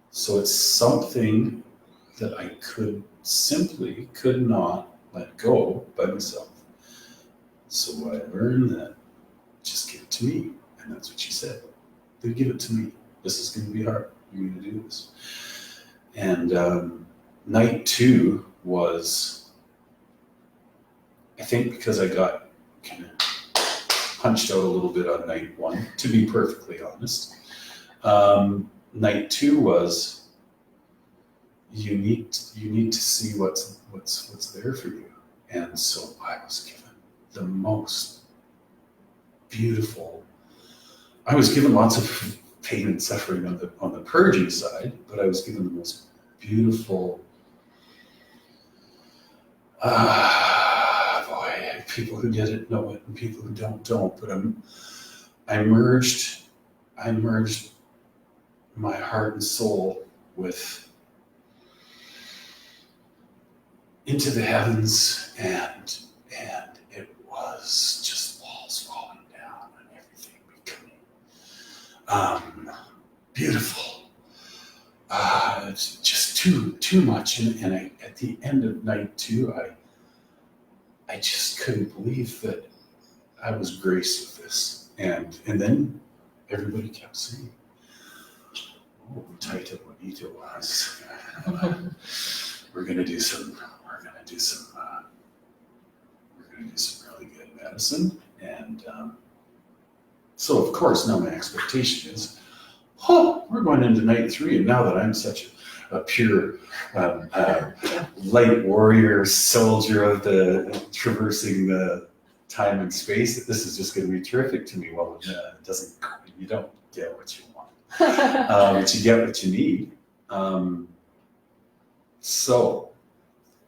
so it's something that I could not let go by myself. So I learned that just give it to me. And that's what she said. They give it to me. This is going to be hard. You're going to do this. And night 2 was, I think because I got kind of punched out a little bit on night 1, to be perfectly honest. Night 2 was, you need to see what's there for you. And so I was given the most beautiful, I was given lots of pain and suffering on the purging side, but I was given the most beautiful, people who get it know it, and people who don't. But I merged my heart and soul with into the heavens, and it was just walls falling down and everything becoming beautiful. It's just too much, and I, at the end of night 2, I just couldn't believe that I was graced with this, and then everybody kept saying, "Oh, Taita Bonito was. We're gonna do some really good medicine," and so of course now my expectation is, we're going into night 3, and now that I'm such a pure light warrior soldier of the traversing the time and space, that this is just going to be terrific to me. Well, it doesn't. You don't get what you want, but you get what you need. So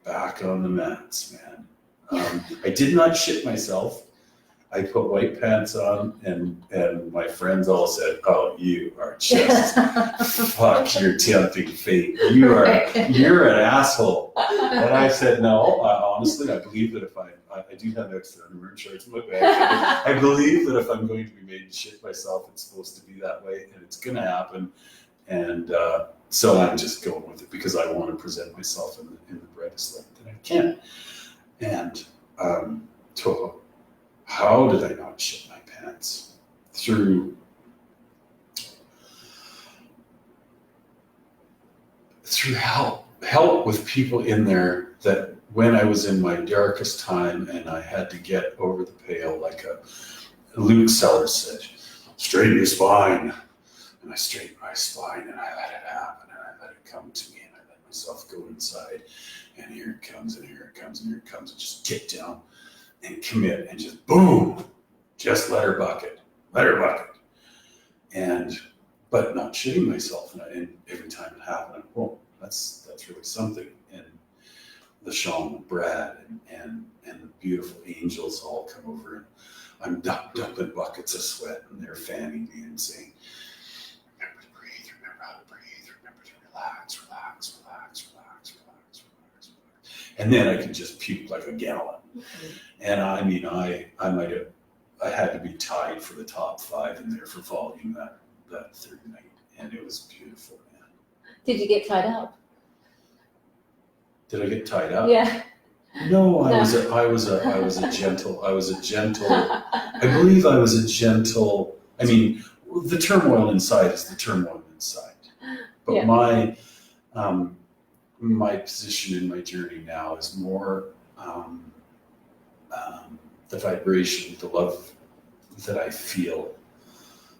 back on the mats, man. I did not shit myself. I put white pants on, and my friends all said, "Oh, you are just fuck. You're tempting fate. You're an asshole." And I said, "No, honestly, I believe that if I do have extra underwear and shorts in my bag. I believe that if I'm going to be made to shit myself, it's supposed to be that way, and it's going to happen. And so I'm just going with it because I want to present myself in the brightest light that I can." And so how did I not shit my pants? Through help with people in there, that when I was in my darkest time and I had to get over the pale, like Luke Sellers said, "Straighten your spine." And I straightened my spine, and I let it happen, and I let it come to me, and I let myself go inside, and here it comes, and here it comes, and here it comes, and just get down and commit, and just boom, just let her bucket. And but not shitting myself, and every time it happened, well, that's really something. And the shaman Brad and the beautiful angels all come over, and I'm dumping buckets of sweat, and they're fanning me and saying, "Remember to breathe, remember how to breathe, remember to relax. And then I could just puke like a gallon. And I mean, I had to be tied for the top 5 in there for volume that third night, and it was beautiful, man. Did you get tied up? Did I get tied up? Yeah. No, I was a gentle. I believe I was a gentle. I mean, the turmoil inside is the turmoil inside. But yeah. My position in my journey now is more the vibration, the love that I feel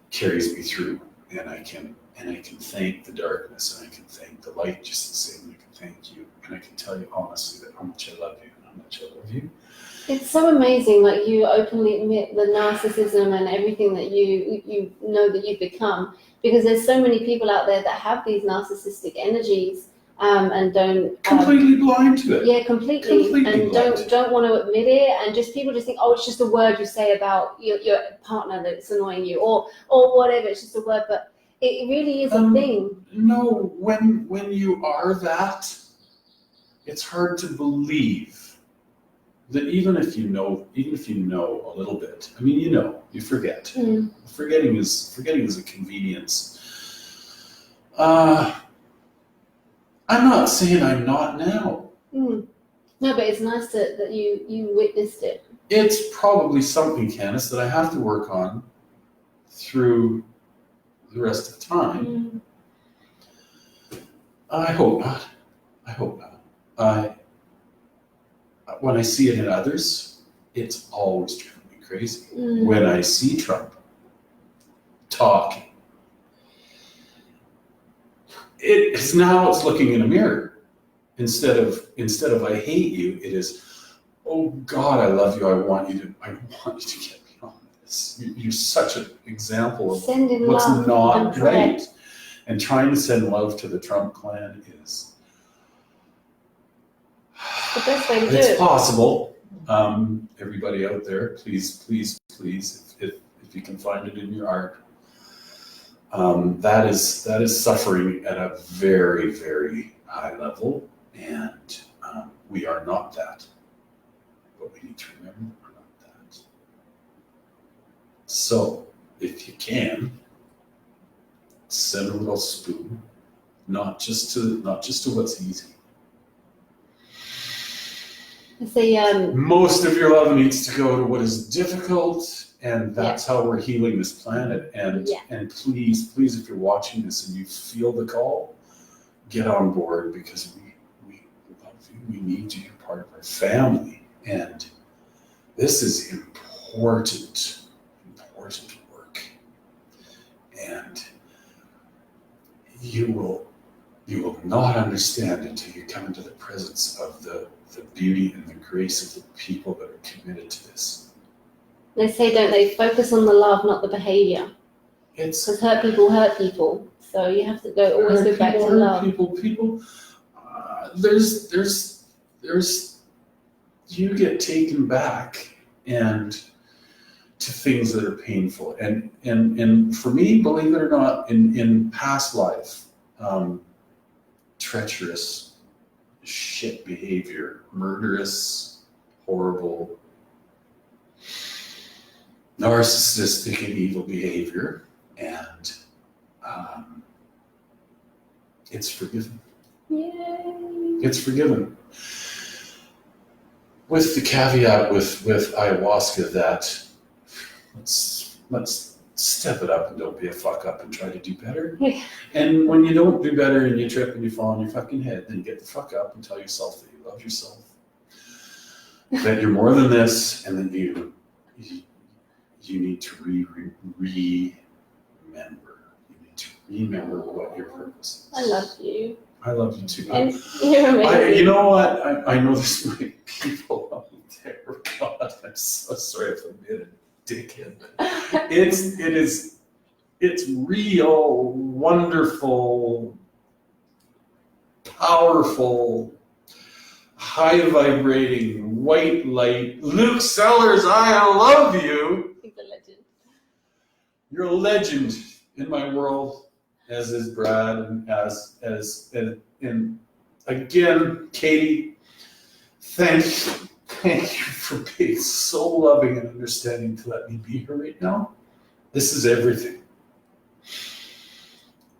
carries me through, and I can thank the darkness, and I can thank the light just the same. And I can thank you, and I can tell you honestly that how much I love you and how much I love you. It's so amazing, like you openly admit the narcissism and everything that you know that you've become, because there's so many people out there that have these narcissistic energies. And don't completely blind to it. Yeah, completely and don't want to admit it, and people just think, oh, it's just a word you say about your partner that's annoying you, or whatever. It's just a word, but it really is a thing. No, when you are that, it's hard to believe that even if you know a little bit. I mean, you forget. Forgetting is a convenience. I'm not saying I'm not now. No, but it's nice that you witnessed it. It's probably something, Candice, that I have to work on through the rest of the time. I hope not. When I see it in others, it's always driven me crazy. When I see Trump talking, it's looking in a mirror. Instead of I hate you, it is, oh God, I love you. I want you to get beyond this. You're such an example of what's not right. And trying to send love to the Trump clan is the best way to do it. It's possible. Everybody out there, please, if you can find it in your art. That is suffering at a very, very high level, and we are not that. But we need to remember we're not that. So, if you can, send a little spoon, not just to what's easy. Most of your love needs to go to what is difficult, and that's how we're healing this planet. And please, if you're watching this and you feel the call, get on board, because we love you. We need you. You're part of our family, and this is important work. And you will not understand until you come into the presence of the beauty and the grace of the people that are committed to this. They say, don't they, focus on the love, not the behavior. Because hurt people. So you have to always go back to love. People. There's you get taken back and to things that are painful. And for me, believe it or not, in past life, treacherous shit behavior, murderous, horrible, narcissistic and evil behavior, and it's forgiven. Yay. It's forgiven. With the caveat with ayahuasca that let's step it up and don't be a fuck up and try to do better. And when you don't do better and you trip and you fall on your fucking head, then get the fuck up and tell yourself that you love yourself, that you're more than this, and that you need to remember. You need to remember what your purpose is. I love you. I love you too. And you're amazing. You know what? I know there's so many people out there. God, I'm so sorry if I'm being a dickhead. It's real, wonderful, powerful, high vibrating, white light. Luke Sellers, I love you. He's a legend. You're a legend in my world, as is Brad, and again, Katie, thank you for being so loving and understanding to let me be here right now. This is everything.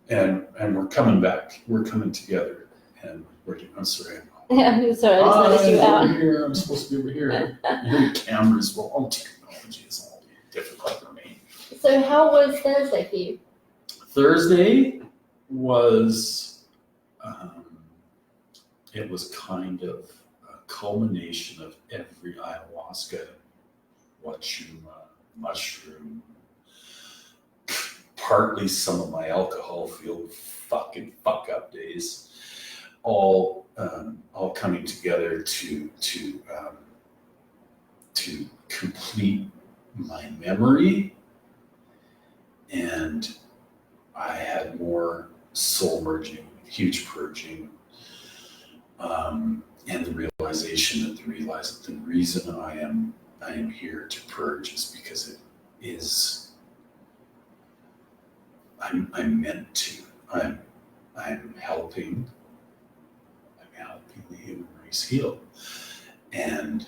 And we're coming back. We're coming together. And I'm sorry. I'm sorry, I just noticed you out. Here. I'm supposed to be over here. Your cameras, well, technology is all difficult for me. So how was Thursday for you? Thursday was, it was kind of a culmination of every ayahuasca, wachuma, mushroom, partly some of my alcohol-fueled fucking fuck-up days, all coming together to complete my memory. And I had more soul merging, huge purging, and the realization that the reason I am here to purge is because it is. I'm meant to. I'm helping the human race heal, and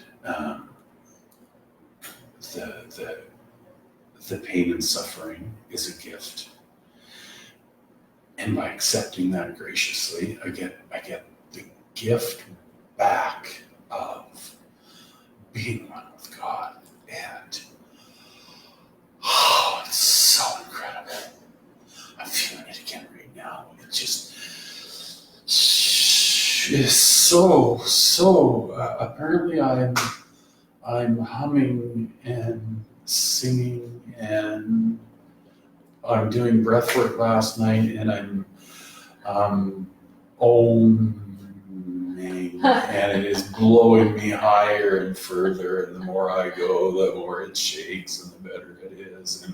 the pain and suffering is a gift. And by accepting that graciously, I get the gift back of being one with God. And it's so incredible. I'm feeling it again right now. It just is so apparently I'm humming and singing, and I'm doing breath work last night, and I'm oming, and it is blowing me higher and further, and the more I go, the more it shakes and the better it is.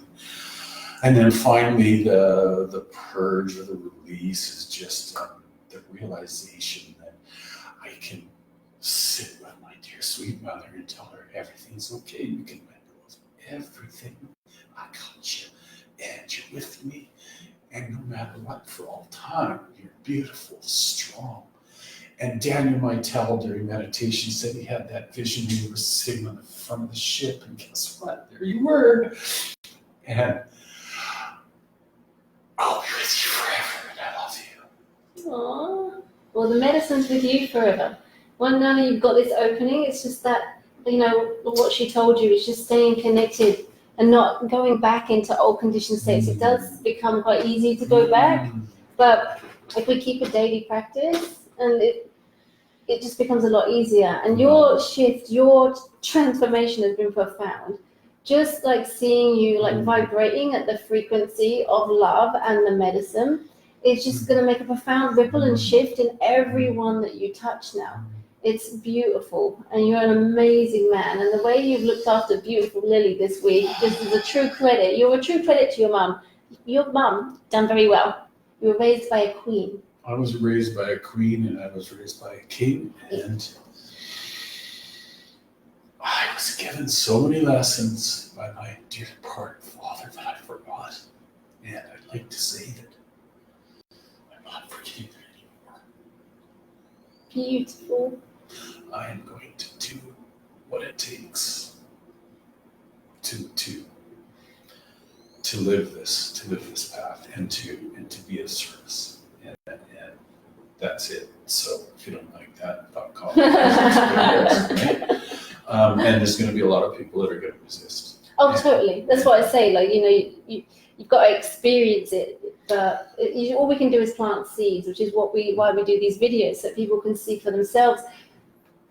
And then finally the purge or the release is just the realization that I can sit with my dear sweet mother and tell her everything's okay. You can let go of everything. I got you, and you're with me. And no matter what, for all time, you're beautiful, strong, And Daniel Meitel during meditation said he had that vision. He was sitting on the front of the ship, and guess what? There you were. And I'll be with you forever, and I love you. Aww. Well, the medicine's with you forever. Well, now you've got this opening, it's just that, what she told you is just staying connected and not going back into old conditioned states. It does become quite easy to go back, but if we keep a daily practice, and it just becomes a lot easier. And your shift, your transformation has been profound. Just like seeing you like vibrating at the frequency of love and the medicine, it's just going to make a profound ripple and shift in everyone that you touch now. It's beautiful, and you're an amazing man. And the way you've looked after beautiful Lily this week just is a true credit. You're a true credit to your mum. Your mum done very well. You were raised by a queen. I was raised by a queen, and I was raised by a king, and I was given so many lessons by my dear departed father that I forgot. And I'd like to say that I'm not forgetting it anymore. Beautiful. I am going to do what it takes to live this path, and to be of service. And that's it. So if you don't like that, don't call me. Right? And there's going to be a lot of people that are going to resist. Oh, totally. That's what I say. Like, you've got to experience it. But all we can do is plant seeds, which is why we do these videos, so people can see for themselves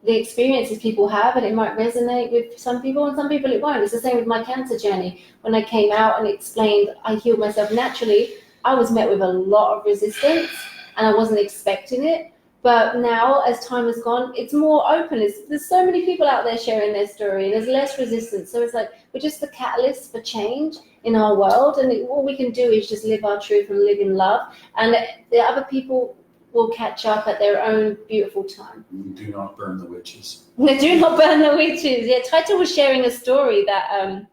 the experiences people have, and it might resonate with some people, and some people it won't. It's the same with my cancer journey. When I came out and explained I healed myself naturally, I was met with a lot of resistance, and I wasn't expecting it. But now, as time has gone, it's more open. There's so many people out there sharing their story, and there's less resistance. So it's like we're just the catalyst for change in our world, and all we can do is just live our truth and live in love, and the other people will catch up at their own beautiful time. Do not burn the witches. Do not burn the witches. Yeah, Taito was sharing a story that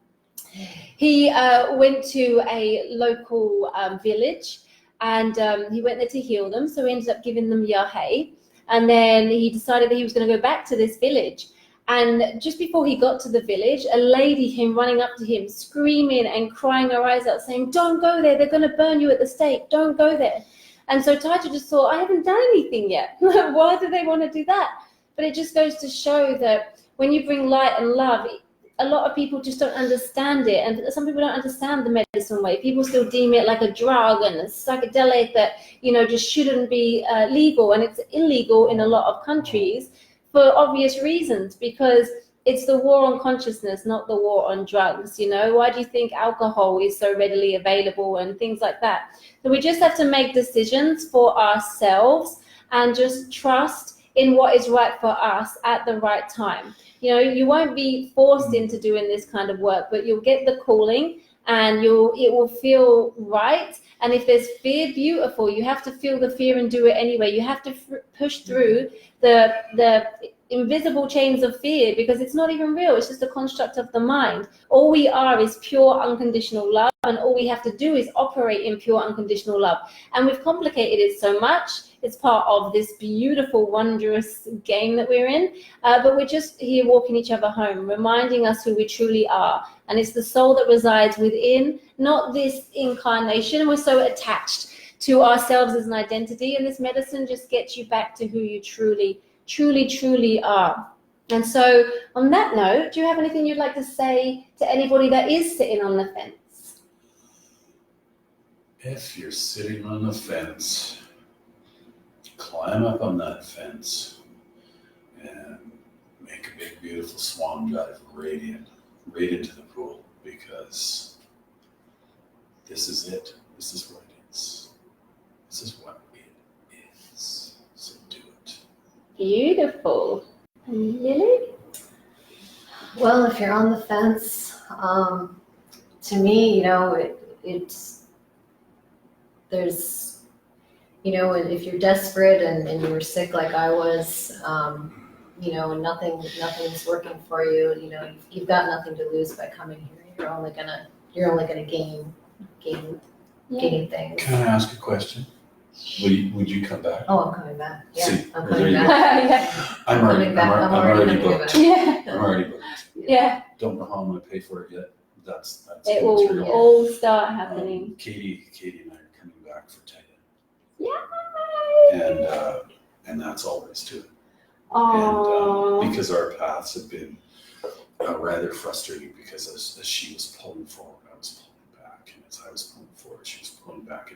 he went to a local village, and he went there to heal them. So he ended up giving them yahe, and then he decided that he was going to go back to this village. And just before he got to the village, a lady came running up to him, screaming and crying her eyes out, saying, "Don't go there. They're going to burn you at the stake. Don't go there." And so Taito just thought, I haven't done anything yet. Why do they want to do that? But it just goes to show that when you bring light and love, a lot of people just don't understand it. And some people don't understand the medicine way. People still deem it like a drug and a psychedelic that, just shouldn't be legal. And it's illegal in a lot of countries for obvious reasons, because it's the war on consciousness, not the war on drugs. Why do you think alcohol is so readily available and things like that? So we just have to make decisions for ourselves and just trust in what is right for us at the right time. You won't be forced into doing this kind of work, but you'll get the calling, and it will feel right. And if there's fear, beautiful. You have to feel the fear and do it anyway. You have to push through the invisible chains of fear, because it's not even real. It's just a construct of the mind. All we are is pure unconditional love, and all we have to do is operate in pure unconditional love. And we've complicated it so much. It's part of this beautiful, wondrous game that we're in, but we're just here walking each other home, reminding us who we truly are. And it's the soul that resides within, not this incarnation. We're so attached to ourselves as an identity, and this medicine just gets you back to who you truly are. And so on that note, do you have anything you'd like to say to anybody that is sitting on the fence? If you're sitting on the fence, climb up on that fence and make a big, beautiful swan dive right into the pool, because this is it. This is what it is. This is what it is. So do it. Beautiful. And Lily? Well, if you're on the fence, to me, there's, if you're desperate and you were sick like I was, and nothing's working for you, you've got nothing to lose by coming here. You're only gonna gain things. Can I ask a question? Would you come back? Oh, I'm coming back. Yeah, See, I'm there coming you go. back. Yeah. I'm already coming booked. back. Yeah. I'm already booked. Yeah. Don't know how I'm gonna pay for it yet. That's It will immaterial. all start happening. Katie and I are coming back for Titan. Yay! And that's all there is to it. Oh. And because our paths have been rather frustrating, because as she was pulling forward, I was pulling back, and as I was pulling forward, she was pulling back,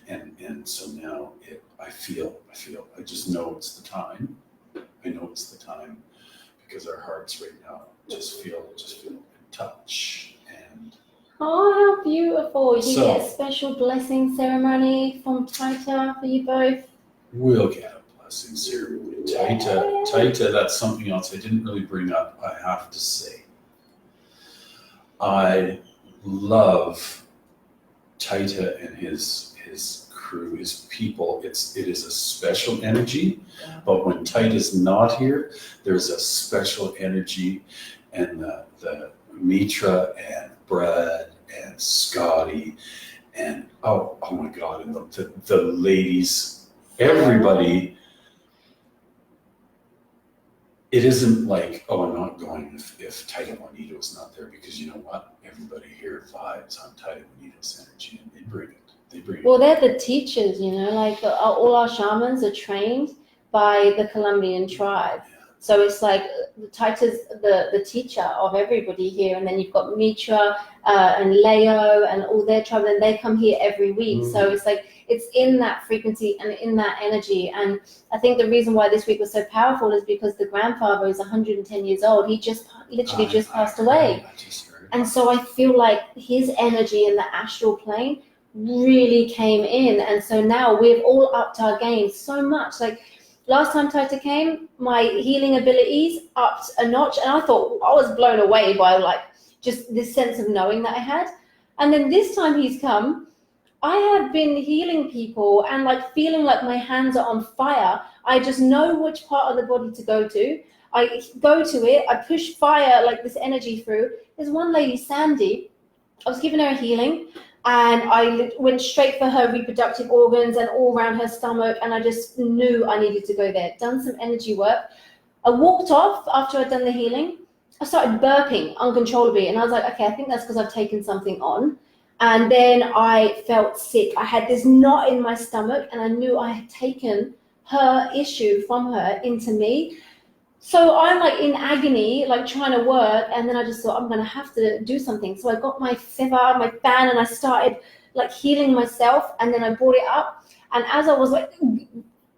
and so now I just know it's the time. I know it's the time, because our hearts right now just feel in touch. And Oh, how beautiful. You So- get a special blessing ceremony from Taita for you both. we'll get a blessing ceremony. Taita, that's something else I didn't really bring up, I have to say. I love Taita and his crew, his people. It is a special energy, but when Taita's not here, there's a special energy, and the Mitra and Brad and Scotty and oh my God, and the ladies, everybody. It isn't like, oh, I'm not going if Taita Juanito's not there, because you know what? Everybody here vibes on Taita Juanito's energy, and they bring it. Well, they're the teachers, like all our shamans are trained by the Colombian tribe. So it's like Taita's the teacher of everybody here, and then you've got Mitra and Leo and all their tribe, and they come here every week. So it's like it's in that frequency and in that energy. And I think the reason why this week was so powerful is because the grandfather is 110 years old. He just passed away. And so I feel like his energy in the astral plane really came in. And so now we've all upped our game so much. Like last time Taita came, my healing abilities upped a notch. And I thought I was blown away by like just this sense of knowing that I had. And then this time he's come, I have been healing people and like feeling like my hands are on fire. I just know which part of the body to go to. I go to it, I push fire, like this energy through. There's one lady, Sandy, I was giving her a healing, and I went straight for her reproductive organs and all around her stomach, and I just knew I needed to go there. Done some energy work. I walked off after I'd done the healing. I started burping uncontrollably, and I was like, okay, I think that's because I've taken something on. And then I felt sick. I had this knot in my stomach, and I knew I had taken her issue from her into me. So I'm like in agony, like trying to work, and then I just thought I'm gonna have to do something. So I got my feather, my fan, and I started like healing myself, and then I brought it up. And as I was like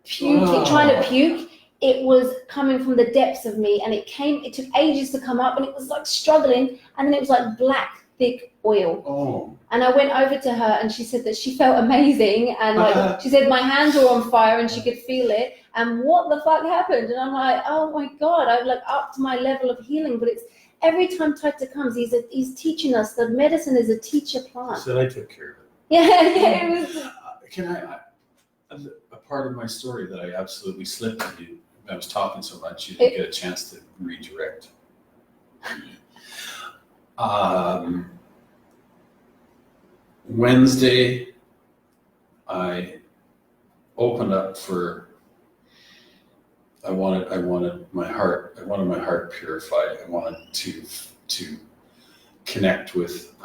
trying to puke, it was coming from the depths of me, and it took ages to come up, and it was like struggling, and then it was like black, thick oil. Oh. And I went over to her, and she said that she felt amazing, and like she said my hands were on fire and she could feel it, and what the fuck happened? And I'm like, oh my God, I've like upped my level of healing. But it's every time Taita comes, he's teaching us that medicine is a teacher plant. So I took care of it. Yeah, it was. Can I a part of my story that I absolutely slipped on you. I was talking so much you didn't get a chance to redirect. Wednesday, I opened up for. I wanted my heart purified. I wanted to connect with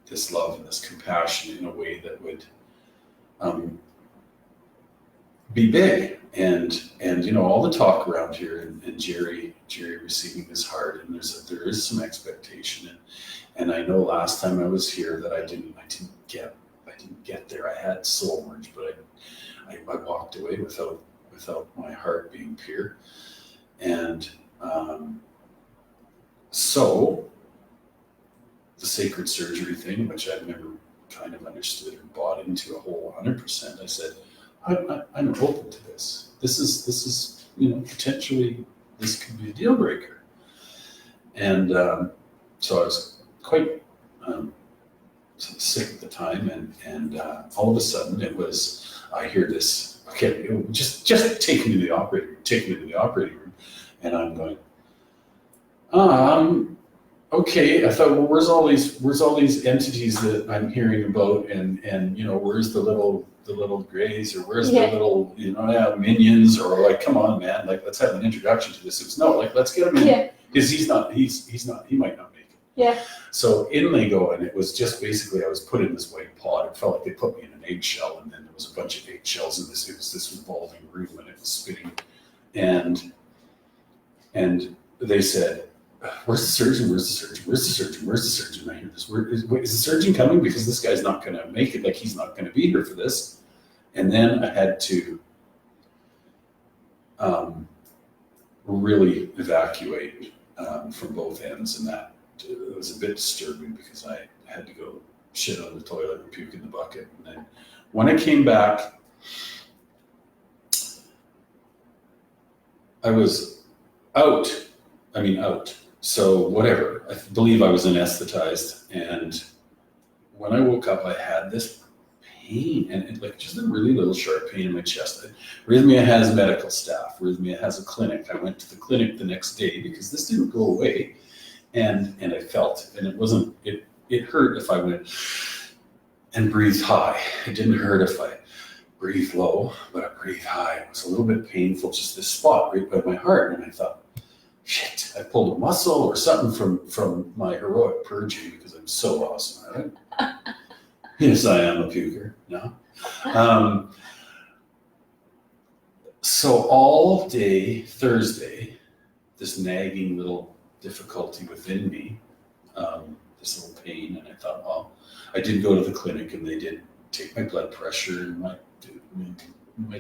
this love and this compassion in a way that would be big. And all the talk around here, and Jerry receiving his heart, and there is some expectation, and I know last time I was here that I didn't get there. I had soul merge, but I walked away without my heart being pure. And so the sacred surgery thing, which I've never kind of understood or bought into a whole 100%, I said, I'm open to this. This is potentially this could be a deal breaker. And so I was quite sick at the time, and all of a sudden I hear this. Okay, just take me to the operating room. And I'm going, okay, I thought, well, where's all these entities that I'm hearing about, and you know, where's the little grays, or where's the little, you know, minions, or like, come on, man, like, let's have an introduction to this. It was, no, like, let's get him in, because he might not make it. Yeah. So in they go, and it was just basically, I was put in this white pod. It felt like they put me in an eggshell, and then there was a bunch of eggshells in this. It was this revolving room, and it was spinning, and they said, "Where's the surgeon? Where's the surgeon? Where's the surgeon? Where's the surgeon?" I hear this. Is the surgeon coming? Because this guy's not going to make it. Like, he's not going to be here for this. And then I had to really evacuate from both ends, and that it was a bit disturbing because I had to go shit on the toilet and puke in the bucket. And then when I came back, I was out. So whatever, I believe I was anesthetized, and when I woke up, I had this pain, and it, like, just a really little sharp pain in my chest. Rythmia has medical staff. Rythmia has a clinic. I went to the clinic the next day because this didn't go away, and I felt, and it hurt if I went and breathed high. It didn't hurt if I breathed low, but I breathed high. It was a little bit painful, just this spot right by my heart, and I thought, shit, I pulled a muscle or something from my heroic purging, because I'm so awesome at it. Yes, I am a puker. No. So all day Thursday, this nagging little difficulty within me, this little pain, and I thought, well, I did go to the clinic, and they did take my blood pressure and my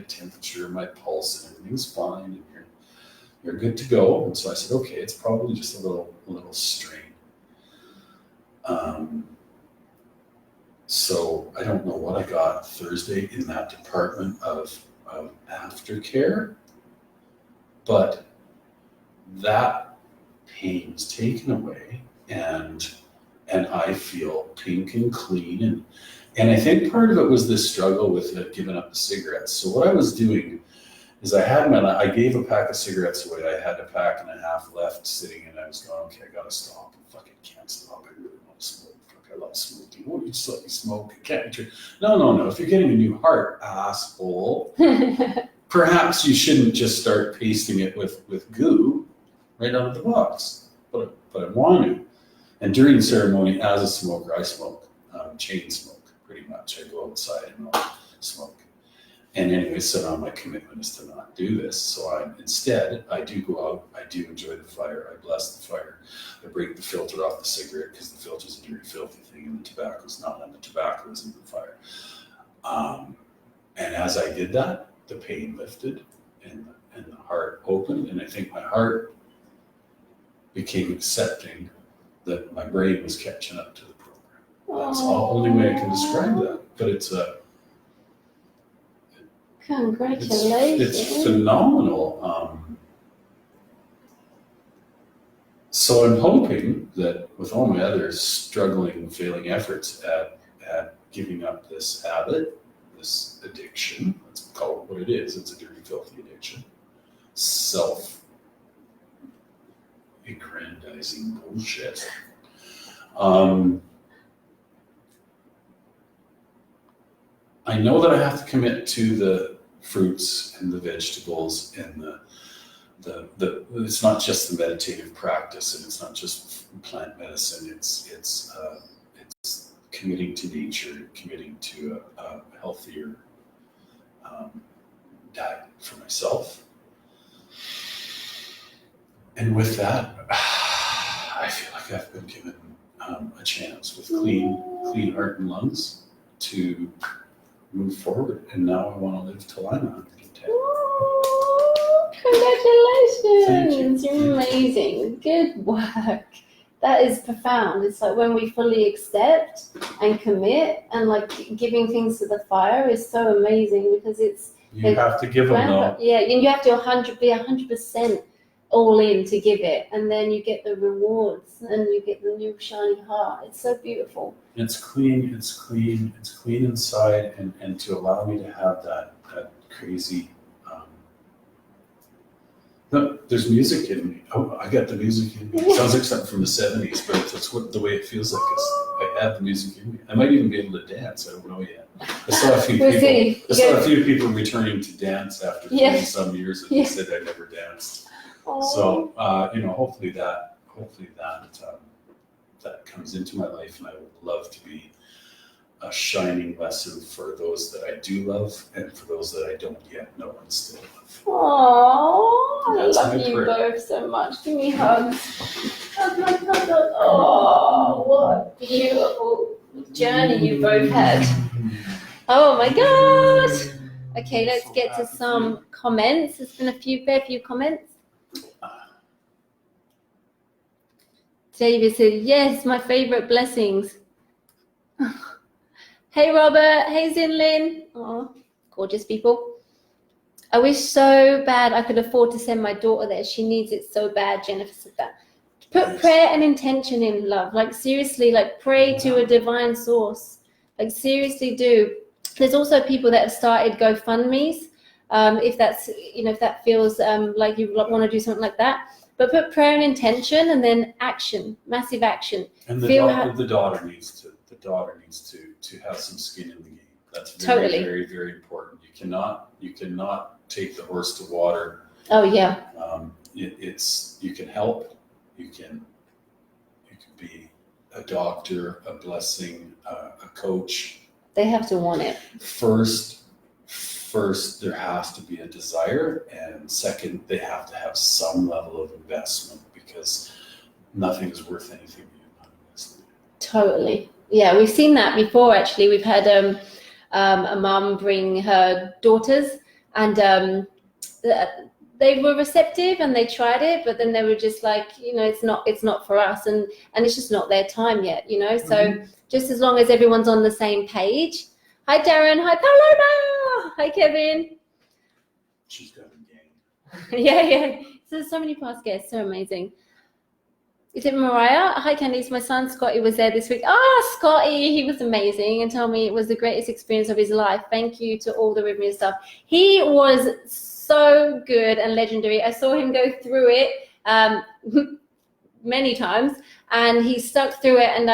temperature, my pulse, and everything was fine, and you're good to go. And so I said, okay, it's probably just a little strain. So I don't know what I got Thursday in that department of aftercare, but that pain was taken away, and I feel pink and clean, and I think part of it was this struggle with giving up the cigarettes. So what I was doing is I gave a pack of cigarettes away. I had a pack and a half left sitting, and I was going, okay, I gotta stop. I fucking can't stop. I really want to smoke. Fuck, I love smoking. Won't you just let me smoke? I can't. No. If you're getting a new heart, asshole, perhaps you shouldn't just start pasting it with goo right out of the box. But I want to. And during the ceremony, as a smoker, I smoke, chain smoke, pretty much. I go outside and I'll smoke. And anyway, so now my commitment is to not do this. So instead, I do go out, I do enjoy the fire, I bless the fire, I break the filter off the cigarette, because the filter is a dirty, filthy thing, and the tobacco's not, and the tobacco is in the fire. And as I did that, the pain lifted, and the heart opened, and I think my heart became accepting that my brain was catching up to the program. That's the only way I can describe that. But it's congratulations. It's phenomenal. So I'm hoping that with all my other struggling, failing efforts at giving up this habit, this addiction, let's call it what it is, it's a dirty, filthy addiction, self-aggrandizing bullshit. I know that I have to commit to the fruits and the vegetables and the it's not just the meditative practice, and it's not just plant medicine. It's committing to nature, committing to a healthier diet for myself. And with that, I feel like I've been given a chance with clean heart and lungs to move forward, and now I want to live till I'm 110. Congratulations! You're amazing. Good work. That is profound. It's like when we fully accept and commit, and like giving things to the fire is so amazing, because you have to give them though. Yeah, and you have to be 100% all in to give it, and then you get the rewards, and you get the new shiny heart. It's so beautiful. It's clean inside, and to allow me to have that crazy No, there's music in me. Oh, I got the music in me. It sounds like something from the 70s, but that's the way it feels like. I have the music in me. I might even be able to dance. I don't know yet. I saw a few people returning to dance after 30 some years, and they said I never danced. So hopefully that comes into my life, and I would love to be a shining lesson for those that I do love and for those that I don't yet know and still love. Oh, I love you both so much. Give me hugs. Oh, what a beautiful journey you both had. Oh my God. Okay, let's get to some comments. There's been a fair few comments. David said, yes, my favorite blessings. Hey, Robert. Hey, Zinlin. Oh, gorgeous people. I wish so bad I could afford to send my daughter there. She needs it so bad, Jennifer said that. Put prayer and intention in, love. Like, seriously, like, pray to a divine source. Like, seriously do. There's also people that have started GoFundMes, if that feels like you want to do something like that. But put prayer and intention, and then action, massive action. And the daughter needs to have some skin in the game. That's very, very, very important. You cannot take the horse to water. Oh yeah. You can help. You can be a doctor, a blessing, a coach. They have to want it. First, there has to be a desire, and second, they have to have some level of investment, because nothing is worth anything when you're not investing. Totally. Yeah, we've seen that before, actually. We've had a mum bring her daughters, and they were receptive and they tried it, but then they were just like, it's not for us, and it's just not their time yet, So just as long as everyone's on the same page. Hi, Darren. Hi, Paloma. Hi, Kevin. She's got a game. Yeah. So there's so many past guests. So amazing. Is it Mariah? Hi, Candice. My son, Scotty, was there this week. Scotty. He was amazing and told me it was the greatest experience of his life. Thank you to all the Rythmia stuff. He was so good and legendary. I saw him go through it many times, and he stuck through it, and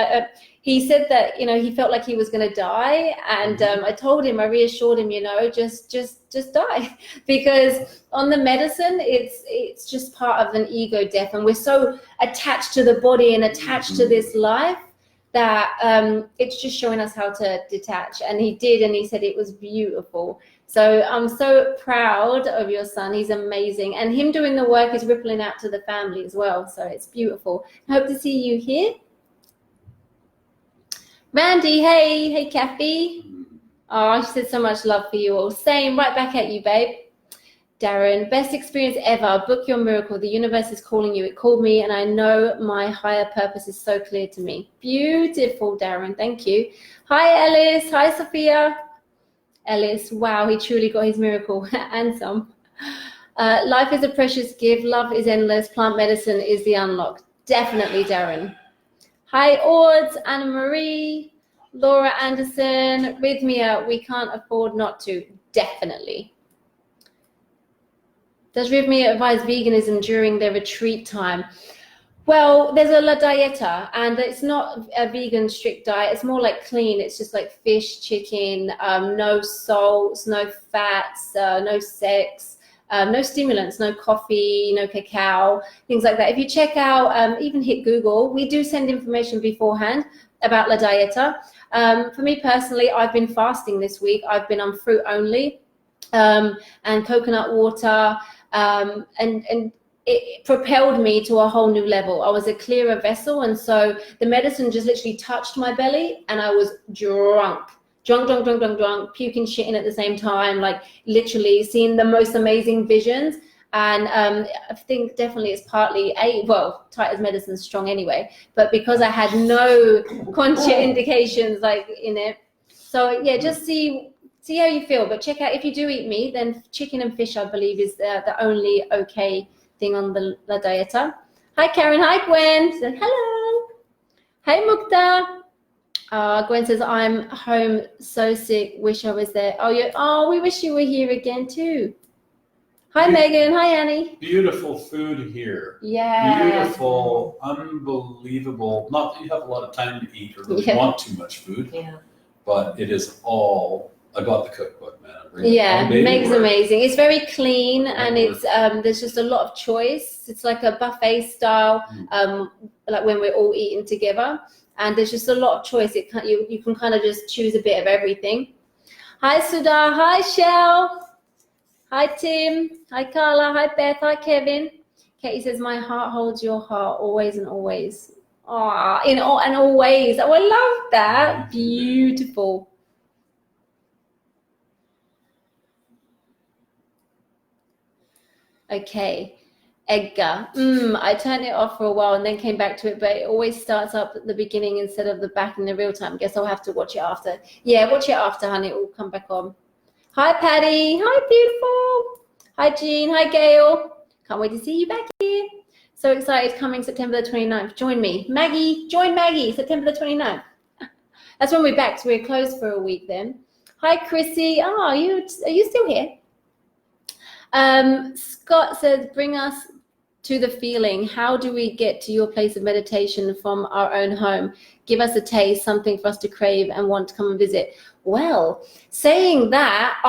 he said that he felt like he was going to die, and I reassured him, just die, because on the medicine it's just part of an ego death, and we're so attached to the body and attached to this life that it's just showing us how to detach. And he did, and he said it was beautiful. So I'm so proud of your son. He's amazing. And him doing the work is rippling out to the family as well. So it's beautiful. I hope to see you here. Randy, hey, Kathy. Oh, she said so much love for you all. Same, right back at you, babe. Darren, best experience ever. Book your miracle. The universe is calling you. It called me, and I know my higher purpose is so clear to me. Beautiful, Darren. Thank you. Hi, Ellis. Hi, Sophia. Ellis, wow, he truly got his miracle and some. Life is a precious gift. Love is endless. Plant medicine is the unlock. Definitely, Darren. Hi, Ords, Anna Marie, Laura Anderson, Rythmia. We can't afford not to. Definitely. Does Rythmia advise veganism during their retreat time? Well, there's a La Dieta, and it's not a vegan strict diet. It's more like clean. It's just like fish, chicken, no salts, no fats, no sex, no stimulants, no coffee, no cacao, things like that. If you check out, even hit Google, we do send information beforehand about La Dieta. For me personally, I've been fasting this week. I've been on fruit only, and coconut water, and it propelled me to a whole new level. I was a clearer vessel, and so the medicine just literally touched my belly, and I was drunk, puking, shitting at the same time, like literally seeing the most amazing visions. And I think definitely it's partly tight as medicine's strong anyway, but because I had no contraindications like in it. So yeah, just see how you feel, but check out, if you do eat meat, then chicken and fish, I believe, is the only okay thing on the La Dieta. Hi, Karen. Hi, Gwen. Said, hello. Hey, Mukta. Gwen says, I'm home so sick. Wish I was there. Oh, we wish you were here again too. Hi, Megan. Hi, Annie. Beautiful food here. Yeah. Beautiful, unbelievable. Not that you have a lot of time to eat or really want too much food, but it is all. I got the cookbook, man. Meg's amazing. It's very clean, and it's there's just a lot of choice. It's like a buffet style, like when we're all eating together, and there's just a lot of choice. You can kind of just choose a bit of everything. Hi, Sudha. Hi, Shell. Hi, Tim. Hi, Carla. Hi, Beth. Hi, Kevin. Katie says, my heart holds your heart always and always. Ah, in all and always. Oh, I love that. Beautiful. Okay. Edgar. I turned it off for a while and then came back to it, but it always starts up at the beginning instead of the back in the real time. Guess I'll have to watch it after. Yeah, watch it after, honey. It will come back on. Hi, Patty. Hi, beautiful. Hi, Jean. Hi, Gail. Can't wait to see you back here. So excited, coming September the 29th. Join me. Maggie, join Maggie, September the 29th. That's when we're back, so we're closed for a week then. Hi, Chrissy. Oh, are you still here? Scott says, bring us to the feeling. How do we get to your place of meditation from our own home? Give us a taste, something for us to crave and want to come and visit. Well, saying that,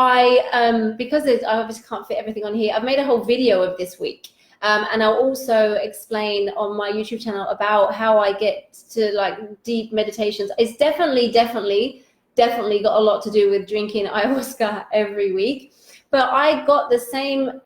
because I obviously can't fit everything on here, I've made a whole video of this week. And I'll also explain on my YouTube channel about how I get to like deep meditations. It's definitely got a lot to do with drinking ayahuasca every week. But I got the same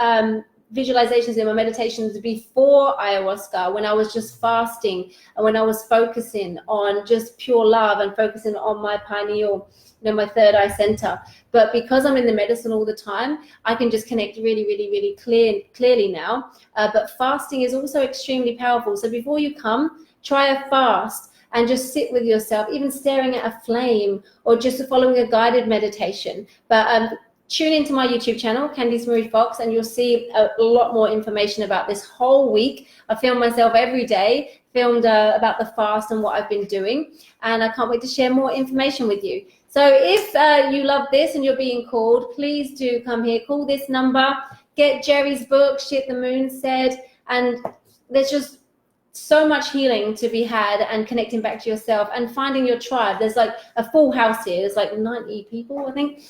visualizations in my meditations before ayahuasca, when I was just fasting and when I was focusing on just pure love and focusing on my pineal, my third eye center. But because I'm in the medicine all the time, I can just connect really clearly now. But fasting is also extremely powerful. So before you come, try a fast and just sit with yourself, even staring at a flame or just following a guided meditation. But tune into my YouTube channel, Candice Marie Fox, and you'll see a lot more information about this whole week. I film myself every day, filmed about the fast and what I've been doing, and I can't wait to share more information with you. So if you love this and you're being called, please do come here, call this number, get Jerry's book, Shit the Moon Said, and there's just so much healing to be had and connecting back to yourself and finding your tribe. There's like a full house here. There's like 90 people, I think,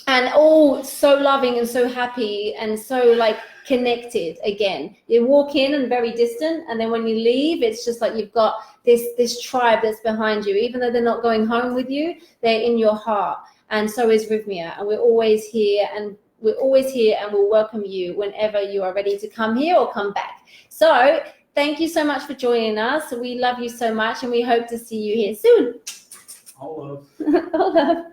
and all so loving and so happy and so like connected again. You walk in and very distant, and then when you leave, it's just like you've got this tribe that's behind you. Even though they're not going home with you, they're in your heart. And so is Rythmia, and we're always here, and we'll welcome you whenever you are ready to come here or come back. So thank you so much for joining us. We love you so much, and we hope to see you here soon. All love. All love.